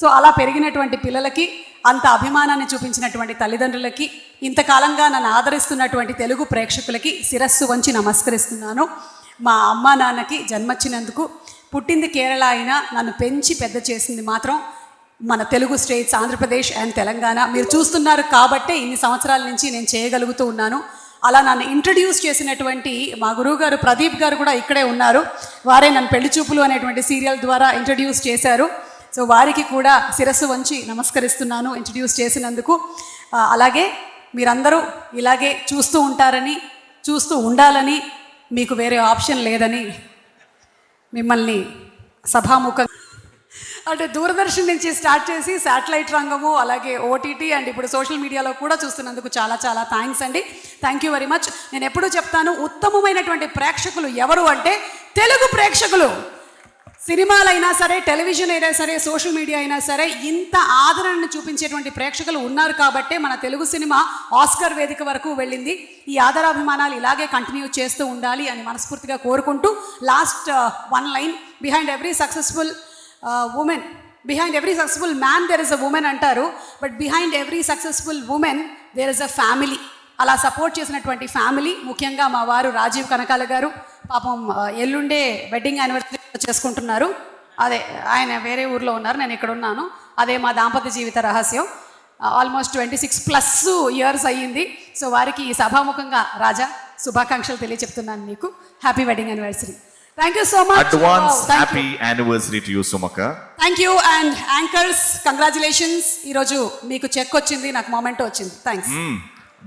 So అలా పెరిగినటువంటి పిల్లలకి, అంత అభిమానాన్ని చూపించినటువంటి తల్లిదండ్రులకి, ఇంతకాలంగా నన్ను ఆదరిస్తున్నటువంటి తెలుగు ప్రేక్షకులకి శిరస్సు వంచి నమస్కరిస్తున్నాను. మా అమ్మ నాన్నకి జన్మచ్చినందుకు, పుట్టింది కేరళ అయినా నన్ను పెంచి పెద్ద చేసింది మాత్రం మన తెలుగు స్టేట్స్ ఆంధ్రప్రదేశ్ అండ్ తెలంగాణ. మీరు చూస్తున్నారు కాబట్టే ఇన్ని సంవత్సరాల నుంచి నేను చేయగలుగుతూ ఉన్నాను. అలా నన్ను ఇంట్రడ్యూస్ చేసినటువంటి మా గురువు గారు ప్రదీప్ గారు కూడా ఇక్కడే ఉన్నారు. వారే నన్ను పెళ్లి చూపులు అనేటువంటి సీరియల్ ద్వారా ఇంట్రడ్యూస్ చేశారు. సో వారికి కూడా శిరస్సు వంచి నమస్కరిస్తున్నాను ఇంట్రడ్యూస్ చేసినందుకు. అలాగే మీరందరూ ఇలాగే చూస్తూ ఉంటారని, చూస్తూ ఉండాలని, మీకు వేరే ఆప్షన్ లేదని మిమ్మల్ని సభాముఖంగా, అంటే దూరదర్శన్ నుంచి స్టార్ట్ చేసి శాటిలైట్ రంగము, అలాగే ఓటీటీ అండ్ ఇప్పుడు సోషల్ మీడియాలో కూడా చూస్తున్నందుకు చాలా చాలా థ్యాంక్స్ అండి. Thank you very much. నేను ఎప్పుడూ చెప్తాను, ఉత్తమమైనటువంటి ప్రేక్షకులు ఎవరు అంటే తెలుగు ప్రేక్షకులు. సినిమాలైనా సరే, టెలివిజన్ అయినా సరే, సోషల్ మీడియా అయినా సరే, ఇంత ఆదరణను చూపించేటువంటి ప్రేక్షకులు ఉన్నారు కాబట్టే మన తెలుగు సినిమా ఆస్కర్ వేదిక వరకు వెళ్ళింది. ఈ ఆదరాభిమానాలు ఇలాగే కంటిన్యూ చేస్తూ ఉండాలి అని మనస్ఫూర్తిగా కోరుకుంటూ, last one line, behind every successful woman, behind every successful man there is a woman అంటారు, but behind every successful woman there is a family. అలా సపోర్ట్ చేసినటువంటి ఫ్యామిలీ, ముఖ్యంగా మా వారు రాజీవ్ కనకాల గారు, పాపం ఎల్లుండే వెడ్డింగ్ యానివర్సరీ చేసుకుంటున్నారు. అదే ఆయన వేరే ఊర్లో ఉన్నారు, నేను ఇక్కడ ఉన్నాను. అదే మా దాంపత్య జీవిత రహస్యం. ఆల్మోస్ట్ 26+ ఇయర్స్ అయ్యింది. సో వారికి ఈ సభాముఖంగా రాజా శుభాకాంక్షలు తెలియచెప్తున్నాను. మీకు happy wedding anniversary. Thank you so much. Advance happy anniversary to you సుమక్క. Thank you. And anchors, congratulations. ఈరోజు మీకు చెక్ వచ్చింది, నాకు మొమెంటో వచ్చింది. థ్యాంక్స్.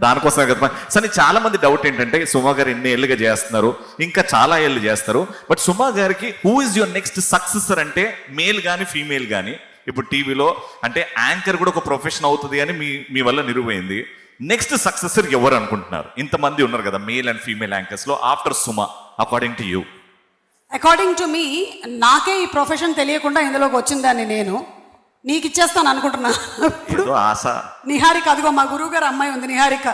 దానికోసమే కదా సరే. చాలా మంది డౌట్ ఏంటంటే, సుమా గారు ఎన్ని ఏళ్ళుగా చేస్తున్నారు, ఇంకా చాలా ఏళ్ళు చేస్తారు, బట్ సుమా గారికి who is your next successor అంటే, మేల్ కానీ ఫీమేల్ కానీ, ఇప్పుడు టీవీలో అంటే యాంకర్ కూడా ఒక ప్రొఫెషన్ అవుతుంది అని మీ వల్ల నిరూపైంది. నెక్స్ట్ సక్సెసర్ ఎవరు అనుకుంటున్నారు? ఇంతమంది ఉన్నారు కదా మేల్ అండ్ ఫీమేల్ యాంకర్స్ లో, after Suma, according to you. According to me, నాకే ఈ ప్రొఫెషన్ తెలియకుండా ఇందులోకి వచ్చిందాన్ని నేను నీకు ఇచ్చేస్తాను అనుకుంటున్నా. ఆశ. నిహారిక, అదిగో మా గురువు గారు అమ్మాయి ఉంది నిహారిక.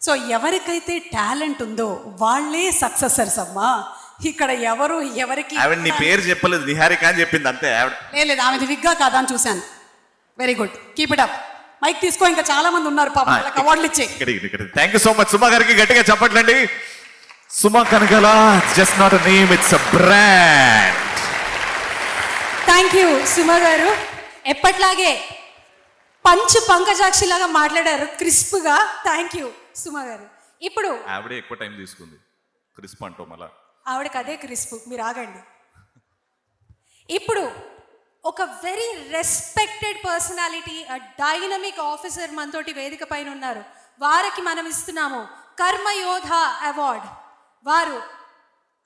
సో ఎవరికైతే టాలెంట్ ఉందో వాళ్ళే సక్సెసర్స్ అమ్మా. ఇక్కడ ఎవరికి నీ పేరు చెప్పలేదు, నిహారిక అని చెప్పింది అంతే. లేదు, ఆమెది విగ్గా కాదా అని చూశాను. Very good, keep it up. Mike తీసుకో, ఇంకా చాలా మంది ఉన్నారు పాపం, వాళ్ళకి అవార్డులు ఇచ్చే. Thank you so much. Suma గారికి గట్టిగా చెప్పట్లండి. Suma Kanakala, just not a name, it's a brand. Thank you Suma garu. ఎప్పట్లాగే పంకజాక్షిలాగా మాట్లాడారు, క్రిస్ప్గా. థ్యాంక్ యూ సుమా గారు. ఇప్పుడు ఆవిడే ఎక్కువ టైం తీసుకుంది క్రిస్ప్ అంటూ, మళ్ళా ఆవిడకి అదే క్రిస్ప్. మీరు ఆగండి. ఇప్పుడు ఒక very respected personality, dynamic officer మనతోటి వేదిక పైన ఉన్నారు. వారికి మనం ఇస్తున్నాము కర్మయోధ అవార్డ్. వారు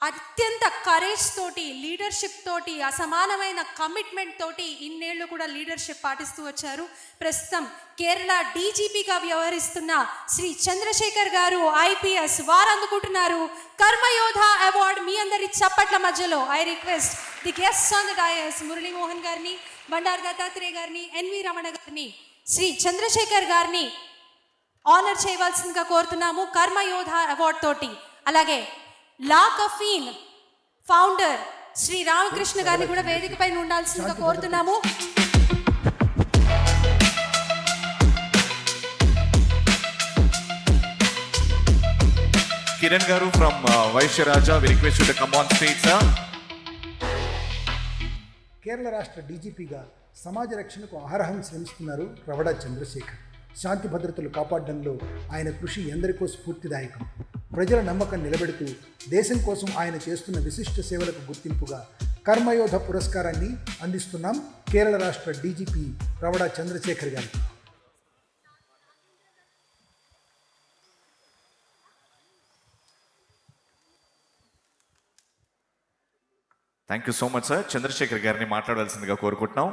అత్యంత కరేజ్ తోటి, లీడర్షిప్ తోటి, అసమానమైన కమిట్మెంట్ తోటి ఇన్నేళ్లు కూడా లీడర్షిప్ పాటిస్తూ వచ్చారు. ప్రస్తుతం కేరళ డీజీపీగా వ్యవహరిస్తున్న శ్రీ చంద్రశేఖర్ గారు IPS, వారు అందుకుంటున్నారు కర్మయోధ అవార్డ్. మీ అందరి చప్పట్ల మధ్యలో I request the guests on the dais, Muralimohan గారిని, బండారు దత్తాత్రేయ గారిని, NV రమణ గారిని, శ్రీ చంద్రశేఖర్ గారిని ఆనర్ చేయవలసిందిగా కోరుతున్నాము కర్మయోధ అవార్డ్ తోటి. అలాగే La Caffeine founder Shri Ramakrishna గారిని కూడా వేదిక పైన ఉండాల్సిందిగా కోరుతున్నాము. Kiran garu from Vaishyaraja, we request you to come on stage sir. Kerala రాష్ట్ర డీజీపీగా సమాజ రక్షణకు అహరహం శ్రమిస్తున్నారు రవడా చంద్రశేఖర్. శాంతి భద్రతలు కాపాడడంలో ఆయన కృషి ఎందరికో స్ఫూర్తిదాయకం. ప్రజల నమ్మకం నిలబెడుతూ దేశం కోసం ఆయన చేస్తున్న విశిష్ట సేవలకు గుర్తింపుగా కర్మయోధ పురస్కారాన్ని అందిస్తున్నాం కేరళ రాష్ట్ర డీజీపీ రవడా చంద్రశేఖర్ గారికి. Thank you so much sir. Chandrashekar గారిని మాట్లాడాల్సిందిగా కోరుకుంటున్నాం.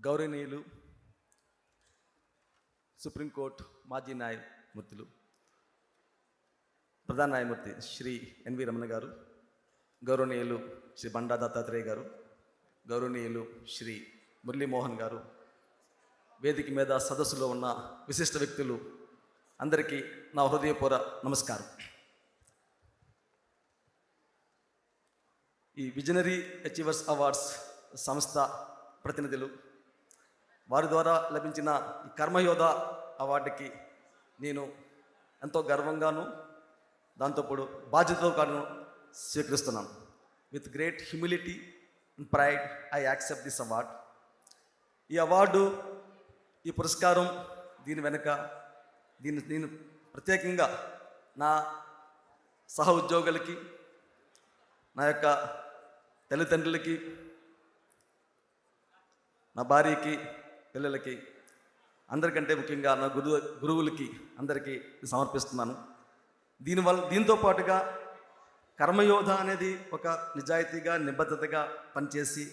గౌరవనీయులు సుప్రీంకోర్టు మాజీ న్యాయమూర్తులు, ప్రధాన న్యాయమూర్తి శ్రీ NV రమణ గారు, గౌరవనీయులు శ్రీ బండా దత్తాత్రేయ గారు, గౌరవనీయులు శ్రీ మురళీమోహన్ గారు, వేదిక మీద సదస్సులో ఉన్న విశిష్ట వ్యక్తులు అందరికీ నా హృదయపూర్వక నమస్కారం. ఈ విజనరీ అచీవర్స్ అవార్డ్స్ సంస్థ ప్రతినిధులు, వారి ద్వారా లభించిన ఈ కర్మయోధ అవార్డుకి నేను ఎంతో గర్వంగాను దాంతోపాటు బాధ్యతతో కాను స్వీకరిస్తున్నాను. With great humility and pride I accept this award. ఈ అవార్డు, ఈ పురస్కారం, దీని వెనుక నేను ప్రత్యేకంగా నా సహ ఉద్యోగులకి, నా యొక్క తల్లిదండ్రులకి, నా భార్యకి, పిల్లలకి, అందరికంటే ముఖ్యంగా నా గురువులకి అందరికీ సమర్పిస్తున్నాను. దీంతో పాటుగా కర్మయోధ అనేది ఒక నిజాయితీగా, నిబద్ధతగా పనిచేసి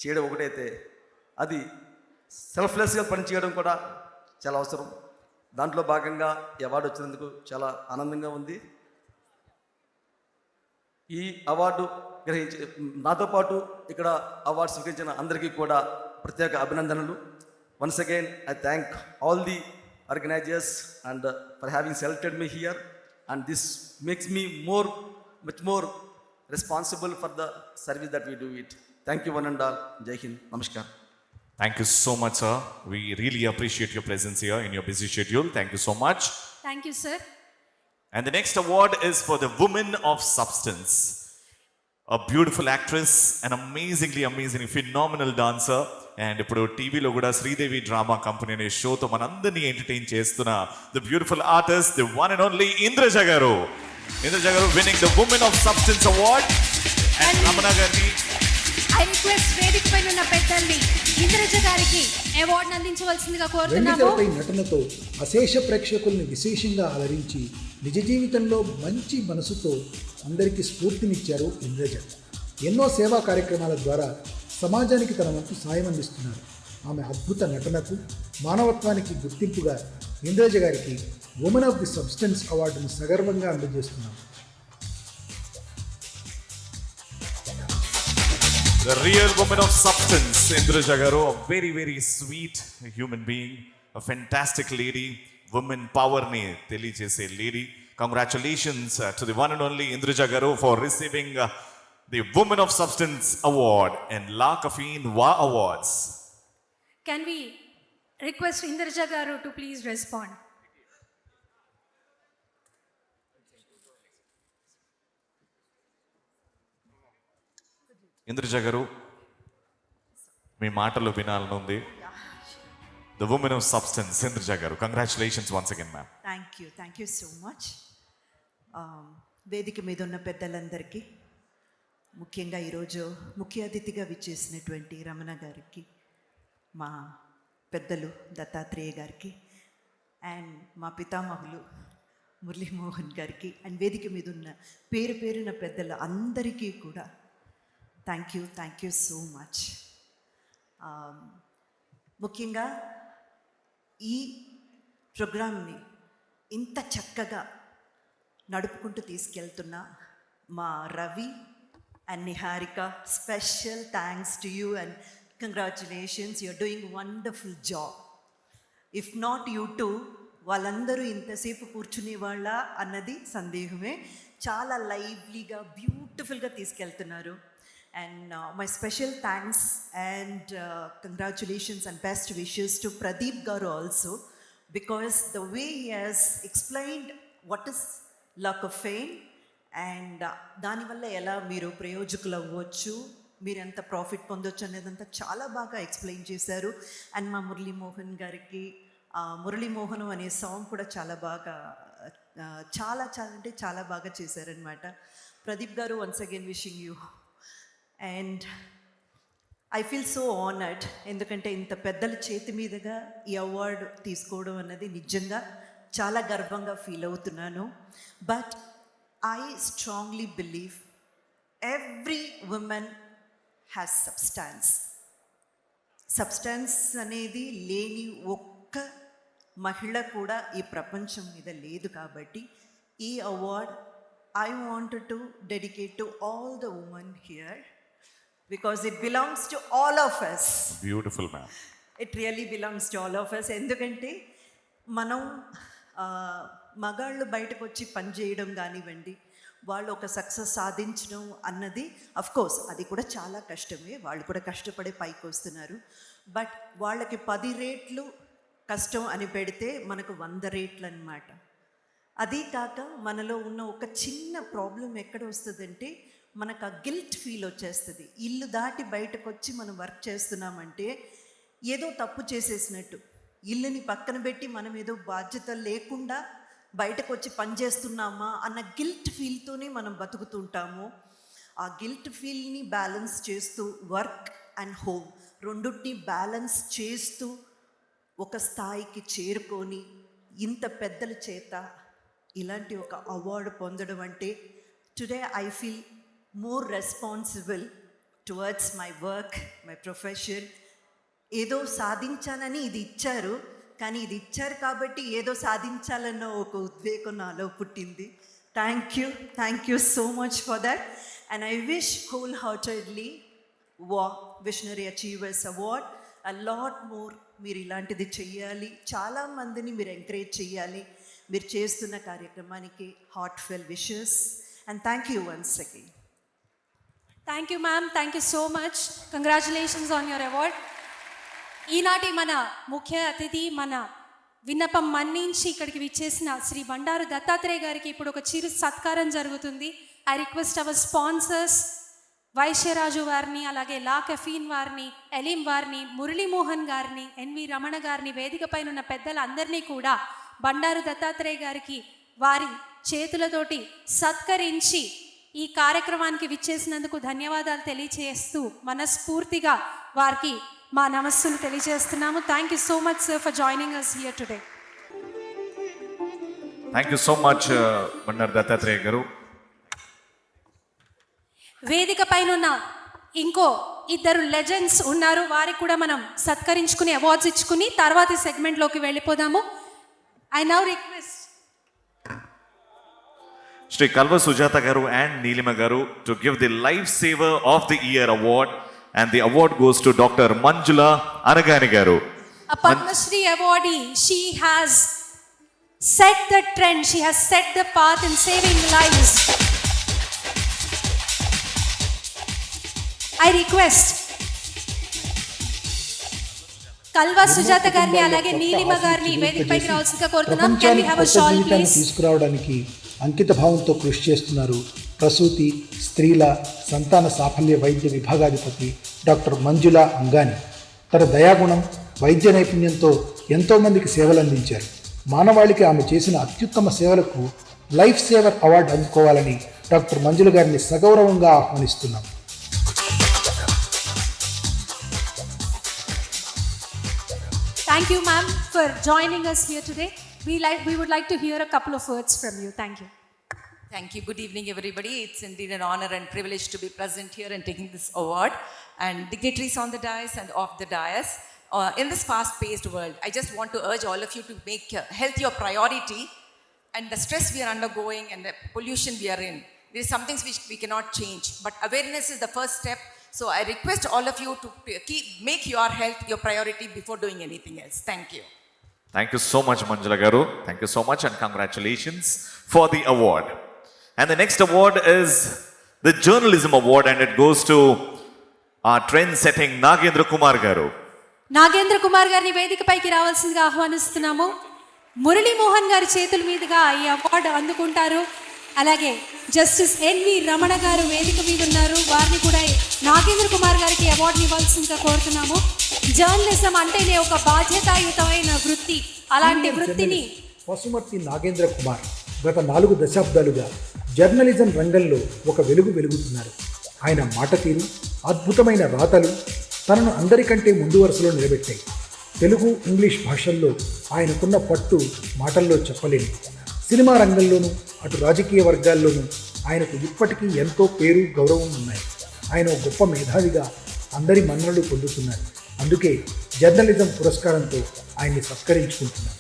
చేయడం ఒకటైతే, అది సెల్ఫ్లెస్గా పనిచేయడం కూడా చాలా అవసరం. దాంట్లో భాగంగా ఈ అవార్డు వచ్చినందుకు చాలా ఆనందంగా ఉంది. ఈ అవార్డు నాతో పాటు ఇక్కడ అవార్డు స్వీకరించిన అందరికీ కూడా ప్రత్యేక అభినందనలు. Once again I thank all the organisers and for having selected me here, and this makes me much more responsible for the service that we do it. Thank you one and all. Jai Hind. Namaskar. Thank you so much, sir. We really appreciate your presence here in your busy schedule. Thank you so much. Thank you sir. And the next award is for the Woman of Substance. A beautiful actress, an amazing, phenomenal dancer. And ఇప్పుడు టీవీలో కూడా Sridevi drama company అనే షోతో మనందరినీ entertain చేస్తున్న the beautiful artist, the one and only Indraja గారు. ఇంద్రజ గారు winning the Woman of Substance Award. And Ramana గారిని I request వేదిక పైన ఉన్న పెద్దల్ని ఇంద్రజ గారికి అవార్డు అందించవలసిందిగా కోరుతున్నాము. వెండితెరపై నటనతో అశేష ప్రేక్షకుల్ని విశేషంగా అలరించి నిజ జీవితంలో మంచి మనసుతో అందరికీ స్ఫూర్తినిచ్చారు ఇంద్రజ. ఎన్నో సేవా కార్యక్రమాల ద్వారా సమాజానికి తన వంతు సాయం అందిస్తున్నారు. ఆమె అద్భుత నటనకు, మానవత్వానికి గుర్తింపుగా ఇంద్రజ గారికి ఉమెన్ ఆఫ్ ది సబ్స్టెన్స్ అవార్డును సగర్వంగా అందజేస్తున్నాం. The real woman of substance, Indraja garu, a very sweet human being, a fantastic lady, woman power ni తెలియజేసే lady. Congratulations to the one and only Indraja garu for receiving the Woman of Substance Award and La Caffeine Wa Awards. Can we request Indraja గారు to please respond? Indraja గారు, మీ మాటలు వినాలని ఉంది. The Woman of Substance, Indraja garu. Congratulations once again, ma'am. Thank you so much. వేదిక మీద ఉన్న పెద్దలందరికీ, ముఖ్యంగా ఈరోజు ముఖ్య అతిథిగా విచ్చేసినటువంటి రమణ గారికి, మా పెద్దలు దత్తాత్రేయ గారికి, అండ్ మా పితామహులు మురళీమోహన్ గారికి, అండ్ వేదిక మీద ఉన్న పేరున పెద్దలు అందరికీ కూడా థ్యాంక్ యూ సో మచ్. ముఖ్యంగా ఈ ప్రోగ్రామ్ని ఇంత చక్కగా నడుపుకుంటూ తీసుకెళ్తున్న మా Ravi and Niharika, special thanks to you and congratulations. You're doing wonderful job. If not you two, వాళ్ళందరూ ఇంతసేపు కూర్చునే వాళ్ళ అన్నది సందేహమే. చాలా లైవ్లీగా, బ్యూటిఫుల్గా తీసుకెళ్తున్నారు. And my special thanks and congratulations and best wishes to Pradeep garu also, because the way he has explained what is La Caffeine and దానివల్ల ఎలా మీరు ప్రయోజకులు అవ్వచ్చు, మీరు ఎంత ప్రాఫిట్ పొందొచ్చు అనేదంతా చాలా బాగా ఎక్స్ప్లెయిన్ చేశారు. అండ్ మా మురళీమోహన్ గారికి మురళీమోహనం అనే సాంగ్ కూడా చాలా బాగా చాలా బాగా చేశారనమాట. ప్రదీప్ గారు, once again wishing you. And I feel so honoured, ఎందుకంటే ఇంత పెద్దల చేతి మీదుగా ఈ అవార్డు తీసుకోవడం అన్నది నిజంగా చాలా గర్వంగా ఫీల్ అవుతున్నాను. But I strongly believe every women has substance అనేది లేని ఒక్క మహిళ కూడా ఈ ప్రపంచం మీద లేదు. కాబట్టి ఈ award I wanted to dedicate to all the women here, because it belongs to all of us. Beautiful, ma'am. It really belongs to all of us. ఎందుకంటే మనం మగాళ్ళు బయటకు వచ్చి పని చేయడం కానివ్వండి, వాళ్ళు ఒక సక్సెస్ సాధించడం అన్నది కోర్స్ అది కూడా చాలా కష్టమే, వాళ్ళు కూడా కష్టపడే పైకి వస్తున్నారు. బట్ వాళ్ళకి 10 రెట్లు కష్టం అని పెడితే మనకు 100 రెట్లు అనమాట. అదీ కాక మనలో ఉన్న ఒక చిన్న ప్రాబ్లం ఎక్కడ వస్తుందంటే మనకు ఆ గిల్ట్ ఫీల్ వచ్చేస్తుంది. ఇల్లు దాటి బయటకు వచ్చి మనం వర్క్ చేస్తున్నామంటే ఏదో తప్పు చేసేసినట్టు, ఇల్లుని పక్కన పెట్టి మనం ఏదో బాధ్యత లేకుండా బయటకు వచ్చి పని చేస్తున్నామా అన్న గిల్ట్ ఫీల్తోనే మనం బతుకుతుంటాము. ఆ గిల్ట్ ఫీల్ని బ్యాలెన్స్ చేస్తూ వర్క్ అండ్ హోమ్ రెండుటిని బ్యాలెన్స్ చేస్తూ ఒక స్థాయికి చేరుకొని ఇంత పెద్దల చేత ఇలాంటి ఒక అవార్డు పొందడం అంటే today I feel more responsible towards my work, my profession. ఏదో సాధించానని ఇది ఇచ్చారు, కానీ ఇది ఇచ్చారు కాబట్టి ఏదో సాధించాలన్న ఒక ఉద్వేగం నాలో పుట్టింది. Thank you so much for that. And I wish whole heartedly visionary achievers award a lot more. మీరు ఇలాంటిది చెయ్యాలి, చాలామందిని మీరు ఎంకరేజ్ చెయ్యాలి. మీరు చేస్తున్న కార్యక్రమానికి heartfelt wishes and thank you once again. Thank you ma'am, thank you so much. Congratulations on your award. ఈనాటి మన ముఖ్య అతిథి, మన విన్నపం మన్నించి ఇక్కడికి విచ్చేసిన శ్రీ బండారు దత్తాత్రేయ గారికి ఇప్పుడు ఒక చిరు సత్కారం జరుగుతుంది. I request our sponsors Vaishyaraju వారిని, అలాగే లా కెఫీన్ వారిని, ఎలీం వారిని, మురళీమోహన్ గారిని, ఎన్వి రమణ గారిని, వేదిక పైన ఉన్న పెద్దలందరినీ కూడా బండారు దత్తాత్రేయ గారికి వారి చేతులతోటి సత్కరించి ఈ కార్యక్రమానికి విచ్చేసినందుకు ధన్యవాదాలు తెలియచేస్తూ మనస్ఫూర్తిగా వారికి మా నమస్సులు తెలియజేస్తున్నాము. Thank you so much sir for joining us here today. Thank you so much Bandaru Dattatreya garu. వేదిక పైన ఉన్న ఇంకో 2 లెజెండ్స్ ఉన్నారు, వారికి కూడా మనం సత్కరించుకుని అవార్డ్స్ ఇచ్చుకుని తర్వాతి సెగ్మెంట్లోకి వెళ్ళిపోదాము. I now request Shri Kalva Sujatha garu and Neelima garu to give the life saver of the year award, and the award goes to Dr. Manjula Anagani garu. A Padma Shri awardee. She has set the trend, she has set the path in saving lives. I request Kalva Sujatha గారిని అలాగే నీలిమ గారిని వేదికపైకి రావాల్సిందిగా కోరుతున్నాం. Can we have a shawl please? తీసుకురావడానికి అంకిత భావంతో కృషి చేస్తున్నారు ప్రసూతి, స్త్రీల సంతాన సాఫల్య వైద్య విభాగాధిపతి డాక్టర్ మంజులా అంగాని. తన దయాగుణం, వైద్య నైపుణ్యంతో ఎంతోమందికి సేవలు అందించారు. మానవాళికి ఆమె చేసిన అత్యుత్తమ సేవలకు లైఫ్ సేవర్ అవార్డు అందుకోవాలని డాక్టర్ మంజుల గారిని సగౌరవంగా ఆహ్వానిస్తున్నాం. Thank you ma'am for joining us here today. We would like to hear a couple of words from you. Thank you. Thank you. Good evening, everybody. It's indeed an honor and privilege to be present here and taking this award. And dignitaries on the dais and off the dais. In this fast-paced world, I just want to urge all of you to make health your priority. And the stress we are undergoing and the pollution we are in, there is some things which we cannot change. But awareness is the first step. So I request all of you to make your health your priority before doing anything else. Thank you. Thank you so much, Manjula garu. Thank you so much and congratulations for the award. And the next award is the Journalism Award, and it goes to our trend-setting Nagendra Kumar garu. Nagendra Kumar గారిని వేదికపైకి రావాల్సిందిగా ఆహ్వానిస్తున్నాము. మురళీమోహన్ గారి చేతుల మీదుగా ఈ award అందుకుంటారు. అలాగే జస్టిస్ ఎన్వి రమణ గారు వేదిక మీద ఉన్నారు, వారిని కూడా నాగేంద్ర కుమార్ గారికి అవార్డుని ఇవ్వాల్సిందిగా కోరుతున్నాము. జర్నలిజం అంటేనే ఒక బాధ్యతాయుతమైన వృత్తి. అలాంటి వృత్తిని పశుమర్తి నాగేంద్ర కుమార్ గత 4 దశాబ్దాలుగా జర్నలిజం రంగంలో ఒక వెలుగుతున్నారు. ఆయన మాట తీరు, అద్భుతమైన రాతలు తనను అందరికంటే ముందు వరుసలో నిలబెట్టాయి. తెలుగు, ఇంగ్లీష్ భాషల్లో ఆయనకున్న పట్టు మాటల్లో చెప్పలేని. సినిమా రంగంలోనూ అటు రాజకీయ వర్గాల్లోనూ ఆయనకు ఇప్పటికీ ఎంతో పేరు, గౌరవం ఉన్నాయి. ఆయన ఒక గొప్ప మేధావిగా అందరి మన్ననలు పొందుతున్నారు. అందుకే జర్నలిజం పురస్కారంతో ఆయన్ని సత్కరించుకుంటున్నారు.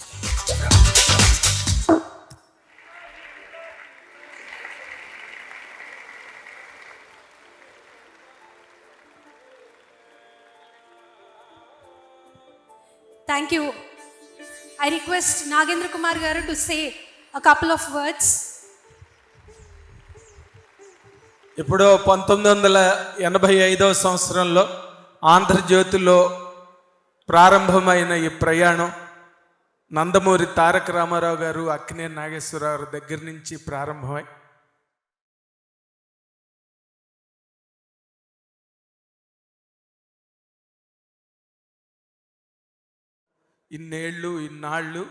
Thank you. I request Nagendra Kumar garu to say a couple of words. ఇప్పుడు 1985 సంవత్సరంలో ఆంధ్రజ్యోతిలో ప్రారంభమైన ఈ ప్రయాణం నందమూరి తారక రామారావు గారు, అక్కినేని నాగేశ్వరరావు దగ్గర నుంచి ప్రారంభమై ఇన్నాళ్ళు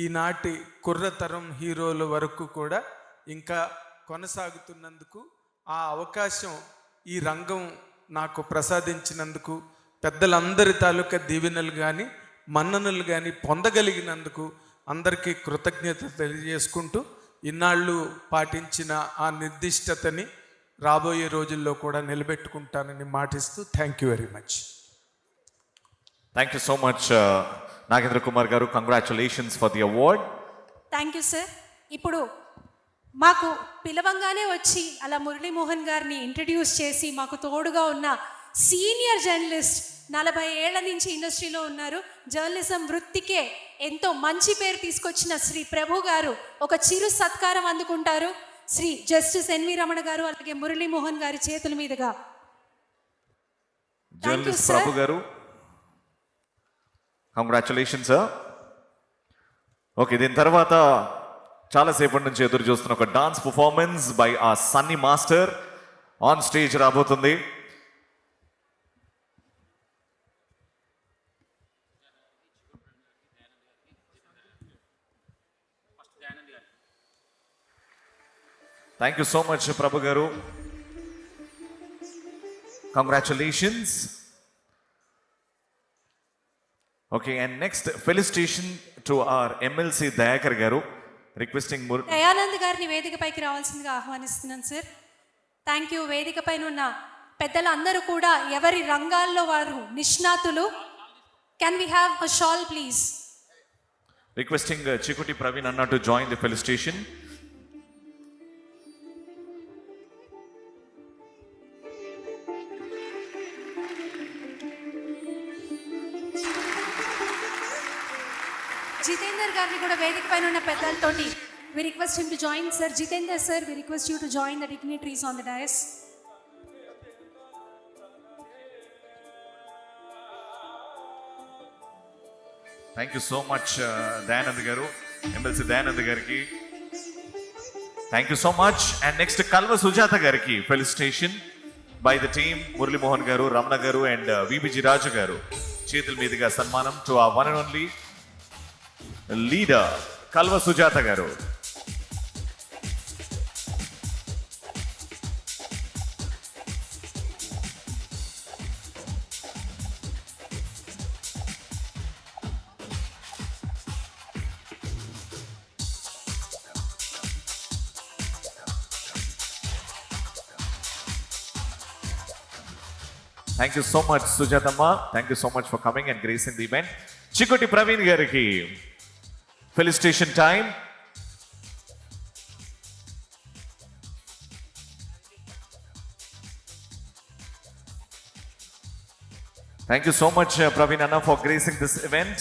ఈనాటి కుర్రతరం హీరోల వరకు కూడా ఇంకా కొనసాగుతున్నందుకు, ఆ అవకాశం ఈ రంగం నాకు ప్రసాదించినందుకు, పెద్దలందరి తాలూకా దీవెనలు కానీ మన్ననలు కానీ పొందగలిగినందుకు అందరికీ కృతజ్ఞత తెలియజేసుకుంటూ, ఇన్నాళ్ళు పాటించిన ఆ నిర్దిష్టతని రాబోయే రోజుల్లో కూడా నిలబెట్టుకుంటానని మాటిస్తూ thank you very much. Thank you so much Nagendra Kumar garu. Congratulations for the award. Thank you sir. ఇప్పుడు మాకు పిలవంగానే వచ్చి అలా మురళీమోహన్ గారిని ఇంట్రడ్యూస్ చేసి మాకు తోడుగా ఉన్న సీనియర్ జర్నలిస్ట్, 40 ఏళ్ల నుంచి ఇండస్ట్రీలో ఉన్నారు, జర్నలిజం వృత్తికే ఎంతో మంచి పేరు తీసుకొచ్చిన శ్రీ ప్రభు గారు ఒక చిరు సత్కారం అందుకుంటారు. శ్రీ జస్టిస్ ఎన్వి రమణ గారు అలాగే మురళీమోహన్ గారి చేతుల మీదుగా. జర్నలిస్ట్ ప్రభు గారు, కంగ్రాచులేషన్స్ సార్. ఓకే, దీని తర్వాత చాలాసేపటి నుంచి ఎదురు చూస్తున్న ఒక డాన్స్ పర్ఫార్మెన్స్ బై ఆ సన్నీ మాస్టర్ ఆన్ స్టేజ్ రాబోతుంది. థ్యాంక్ యూ సో మచ్ ప్రభు గారు. Congratulations. Okay, and next felicitation to our MLC Dayakar గారు. రిక్వెస్టింగ్ దయానంద్ గారిని వేదికపైకి రావాల్సిందిగా ఆహ్వానిస్తున్నాను సార్. Thank you. వేదిక పైన ఉన్న పెద్దలందరూ కూడా ఎవరి రంగాల్లో వారు నిష్ణాతులు. Can we have a shawl please? Requesting Chikuti Praveen అన్న to join the felicitation. Jitender గారిని కూడా వేదిక పైన ఉన్న పెద్దలతోటి we request him to join. Sir Jitendra sir, we request you to join the dignitaries on the dais. Thank you so much Dayanand garu, MLC Dayanand గారికి thank you so much. And next Kalva Sujatha గారికి felicitation by the team. Muralimohan garu, Ramana గారు and VBG రాజు గారు చేతుల మీదుగా సన్మానం to a one and only leader Kalva Sujatha garu. Thank you so much, Sujatama. Thank you so much for coming and gracing the event. Chikuti Praveen Gariki, felicitation time. Thank you so much, Praveen Anna, for gracing this event.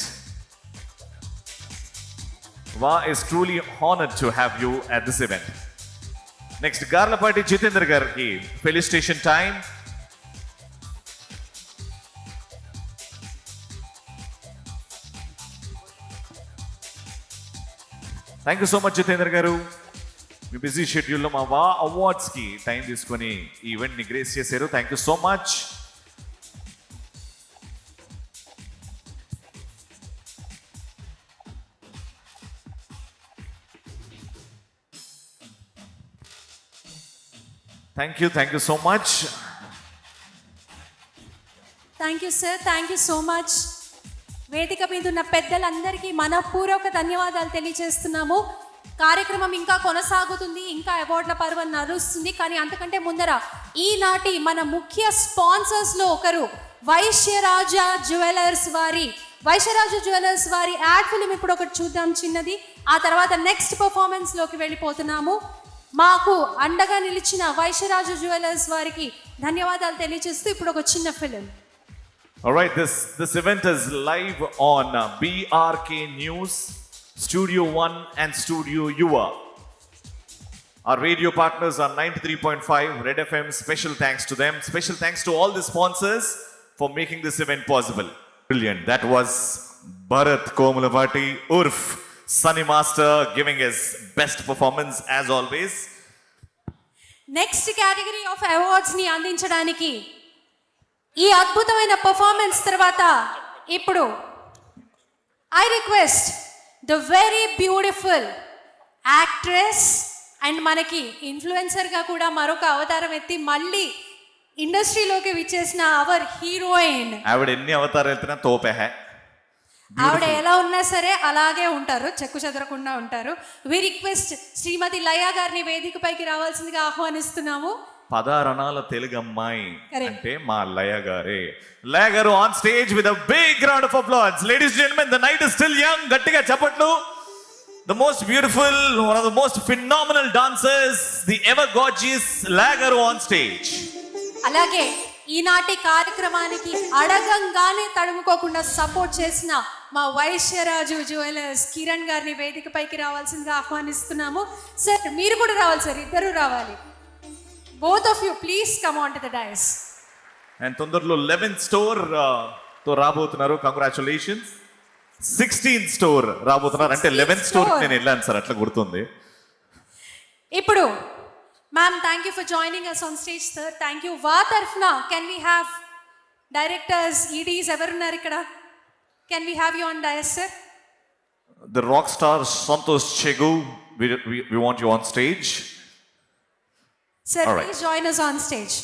Va is truly honored to have you at this event. Next, Garlapati Jitendra Gariki, felicitation time. Thank you so much Jitendra గారు. మీ busy షెడ్యూల్లో మా వా అవార్డ్స్కి time తీసుకొని ఈ ఈవెంట్ని grace చేశారు. Thank you so much. Thank you so much. Thank you sir, thank you so much. వేదిక మీద ఉన్న పెద్దలందరికీ మనపూర్వక ధన్యవాదాలు తెలియజేస్తున్నాము. కార్యక్రమం ఇంకా కొనసాగుతుంది, ఇంకా అవార్డుల పర్వం నడుస్తుంది. కానీ అంతకంటే ముందర ఈనాటి మన ముఖ్య స్పాన్సర్స్లో ఒకరు వైశ్యరాజ జ్యువెలర్స్ వారి యాడ్ ఫిలిం ఇప్పుడు ఒకటి చూద్దాం చిన్నది. ఆ తర్వాత నెక్స్ట్ పర్ఫార్మెన్స్లోకి వెళ్ళిపోతున్నాము. మాకు అండగా నిలిచిన వైశ్యరాజ జ్యువెలర్స్ వారికి ధన్యవాదాలు తెలియజేస్తూ ఇప్పుడు ఒక చిన్న film. All right, this event is live on BRK News, Studio One and Studio Yuva. Our radio partners are 93.5 Red FM. Special thanks to them. Special thanks to all the sponsors for making this event possible. Brilliant. That was Bharat Komulavati Urf Sunny Master giving his best performance as always. Next category of అవార్డ్స్ని అందించడానికి ఈ అద్భుతమైన performance తర్వాత ఇప్పుడు I request the very beautiful actress and మనకి ఇన్ఫ్లుయెన్సర్గా కూడా మరొక అవతారం ఎత్తి మళ్ళీ ఇండస్ట్రీలోకి విచ్చేసిన అవర్ హీరోయిన్. ఆవిడ ఎన్ని అవతారాలు ఎత్తినా తోపే. ఆవిడ ఎలా ఉన్నా సరే అలాగే ఉంటారు, చెక్కు చెదరకుండా ఉంటారు. వి రిక్వెస్ట్ శ్రీమతి లయ గారిని వేదికపైకి రావాల్సిందిగా ఆహ్వానిస్తున్నాము. పదారణాల తెలుగు అమ్మాయి అంటే మా లయ గారే. Laya garu on stage with a big round of applause. Ladies and gentlemen, the night is still young. గట్టిగా చప్పట్లు. The most beautiful, one of the most phenomenal dancers, the ever gorgeous Laya garu on stage. అలాగే ఈనాటి కార్యక్రమానికి అడగంగానే తడుముకోకుండా సపోర్ట్ చేసిన మా Vysyaraju jewellers Kiran గారిని వేదికపైకి రావాల్సిందిగా ఆహ్వానిస్తున్నాము. సార్ మీరు కూడా రావాలి సార్, ఇద్దరు రావాలి. Both of you please come on to the dais. And తొందరలో 11th స్టోర్ తో రాబోతున్నారు. కంగ్రాచులేషన్స్. 16th స్టోర్ రాబోతున్నారు. అంటే 11th స్టోర్ నేను వెళ్ళాను సార్, అట్లా గుర్తుంది. ఇప్పుడు ma'am thank you for joining us on stage. Sir thank you. వా తరఫున can we have directors, EDs ఎవరున్నారు ఇక్కడ? Can we have you on dais sir? The rock star Santosh Chegu, we want you on stage. Sir, All right. please join us on stage.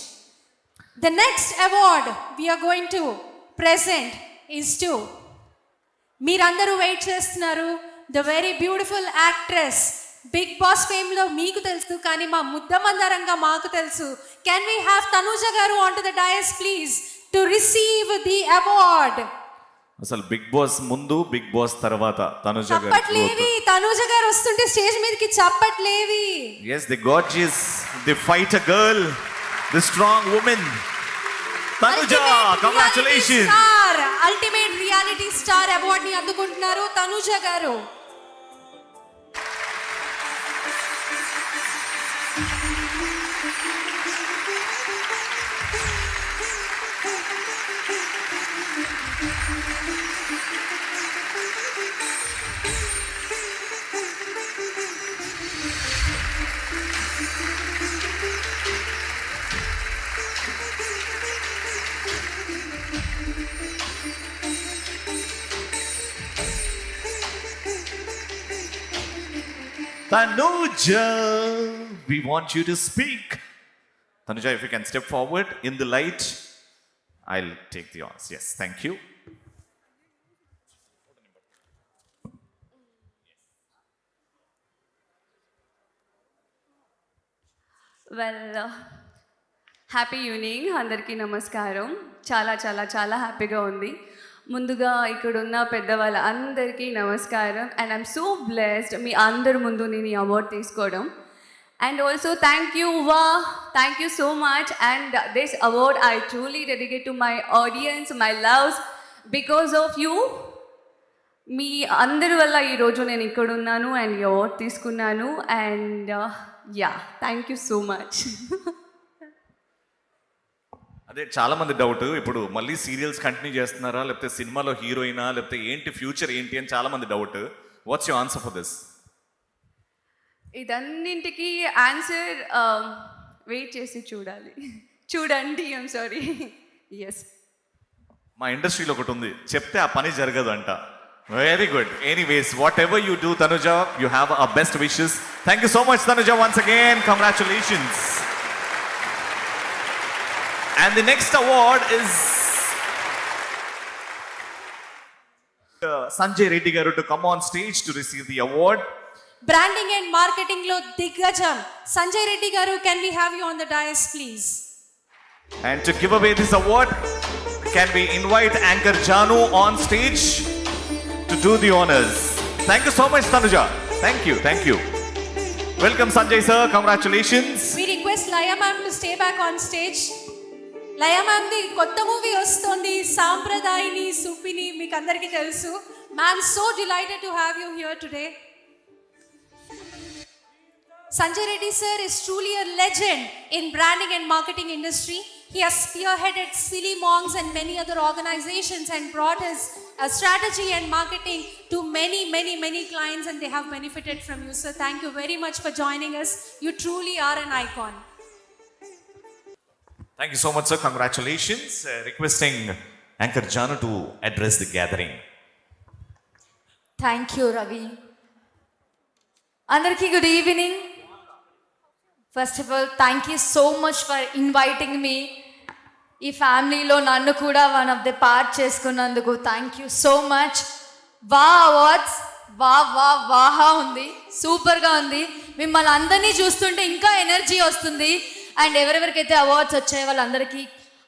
The next award we are going to present is to మీరందరూ wait చేస్తున్నారు. The very beautiful actress. Bigg Boss fame లో మీకు తెలుసు, కానీ మా ముద్దమందరంగా మాకు తెలుసు. Can we have Tanuja గారు on to the dais please to receive the award. అసలు బిగ్ బాస్ ముందు, బిగ్ బాస్ తర్వాత తనుజ గారు. చప్పట్లేవి. తనుజ గారు వస్తుంటే స్టేజ్ మీదకి చప్పట్లేవి. Yes, the gorgeous, the fighter girl, the strong woman. Tanuja, congratulations. Ultimate reality star award ని అందుకుంటున్నారు తనుజ గారు. Tanuja, we want you to speak. Tanuja, if you can step forward in the light, I'll take the honors. Yes, thank you. Well happy evening అందరికీ నమస్కారం. చాలా చాలా చాలా హ్యాపీగా ఉంది. ముందుగా ఇక్కడున్న పెద్దవాళ్ళ అందరికీ నమస్కారం. అండ్ ఐఎమ్ సో బ్లెస్డ్ మీ అందరి ముందు నేను ఈ అవార్డ్ తీసుకోవడం. And also thank you so much. And this award I truly dedicate to my audience, my loves. Because of you, మీ అందరి వల్ల ఈరోజు నేను ఇక్కడ ఉన్నాను అండ్ ఈ అవార్డ్ తీసుకున్నాను. And yeah, thank you so much. అదే చాలా మంది డౌట్, ఇప్పుడు మళ్ళీ సీరియల్స్ కంటిన్యూ చేస్తున్నారా, లేకపోతే సినిమాలో హీరోయినా, లేకపోతే ఏంటి ఫ్యూచర్ ఏంటి అని చాలా మంది doubt. What's your answer for this? ఇదన్నింటికి ఆన్సర్ వెయిట్ చేసి చూడండి. I'm sorry. ఎస్, మా ఇండస్ట్రీలో ఒకటి ఉంది, చెప్తే ఆ పని జరగదు అంట. Very good. Anyways, what ever you do Tanuja, you have our best wishes. Thank you so much Tanuja, once again congratulations. And the next award is Sanjay Reddy garu to come on stage to receive the award. Branding and marketing లో దిగ్గజం Sanjay Reddy garu, can we have you on the dais please? And to give away this award, can we invite anchor Janu on stage to do the honors? Thank you so much Tanuja. Thank you. Welcome Sanjay sir, congratulations. We request Laya ma'am to stay back on stage. లయ మ్యామ్ది కొత్త movie వస్తుంది, సాంప్రదాయిని సుప్పిని, మీకు అందరికీ తెలుసు. Ma'am, so delighted to have you here today. Sanjay Reddy sir is truly a legend in branding and marketing industry. He has spearheaded Silly Monks and many other organizations and brought his strategy and marketing to many clients, and they have benefited from you, sir. Thank you very much for joining us. You truly are an icon. Thank you so much, sir. Congratulations. Requesting Anchor Janu to address the gathering. Thank you, Ravi. Andarki, good evening. First of all, thank you so much for inviting me. ఈ ఫ్యామిలీలో నన్ను కూడా one of the part చేసుకున్నందుకు thank you so much. వా awards వాహా ఉంది, సూపర్గా ఉంది. మిమ్మల్ని అందరినీ చూస్తుంటే ఇంకా ఎనర్జీ వస్తుంది. అండ్ ఎవరెవరికైతే అవార్డ్స్ వచ్చాయో వాళ్ళందరికీ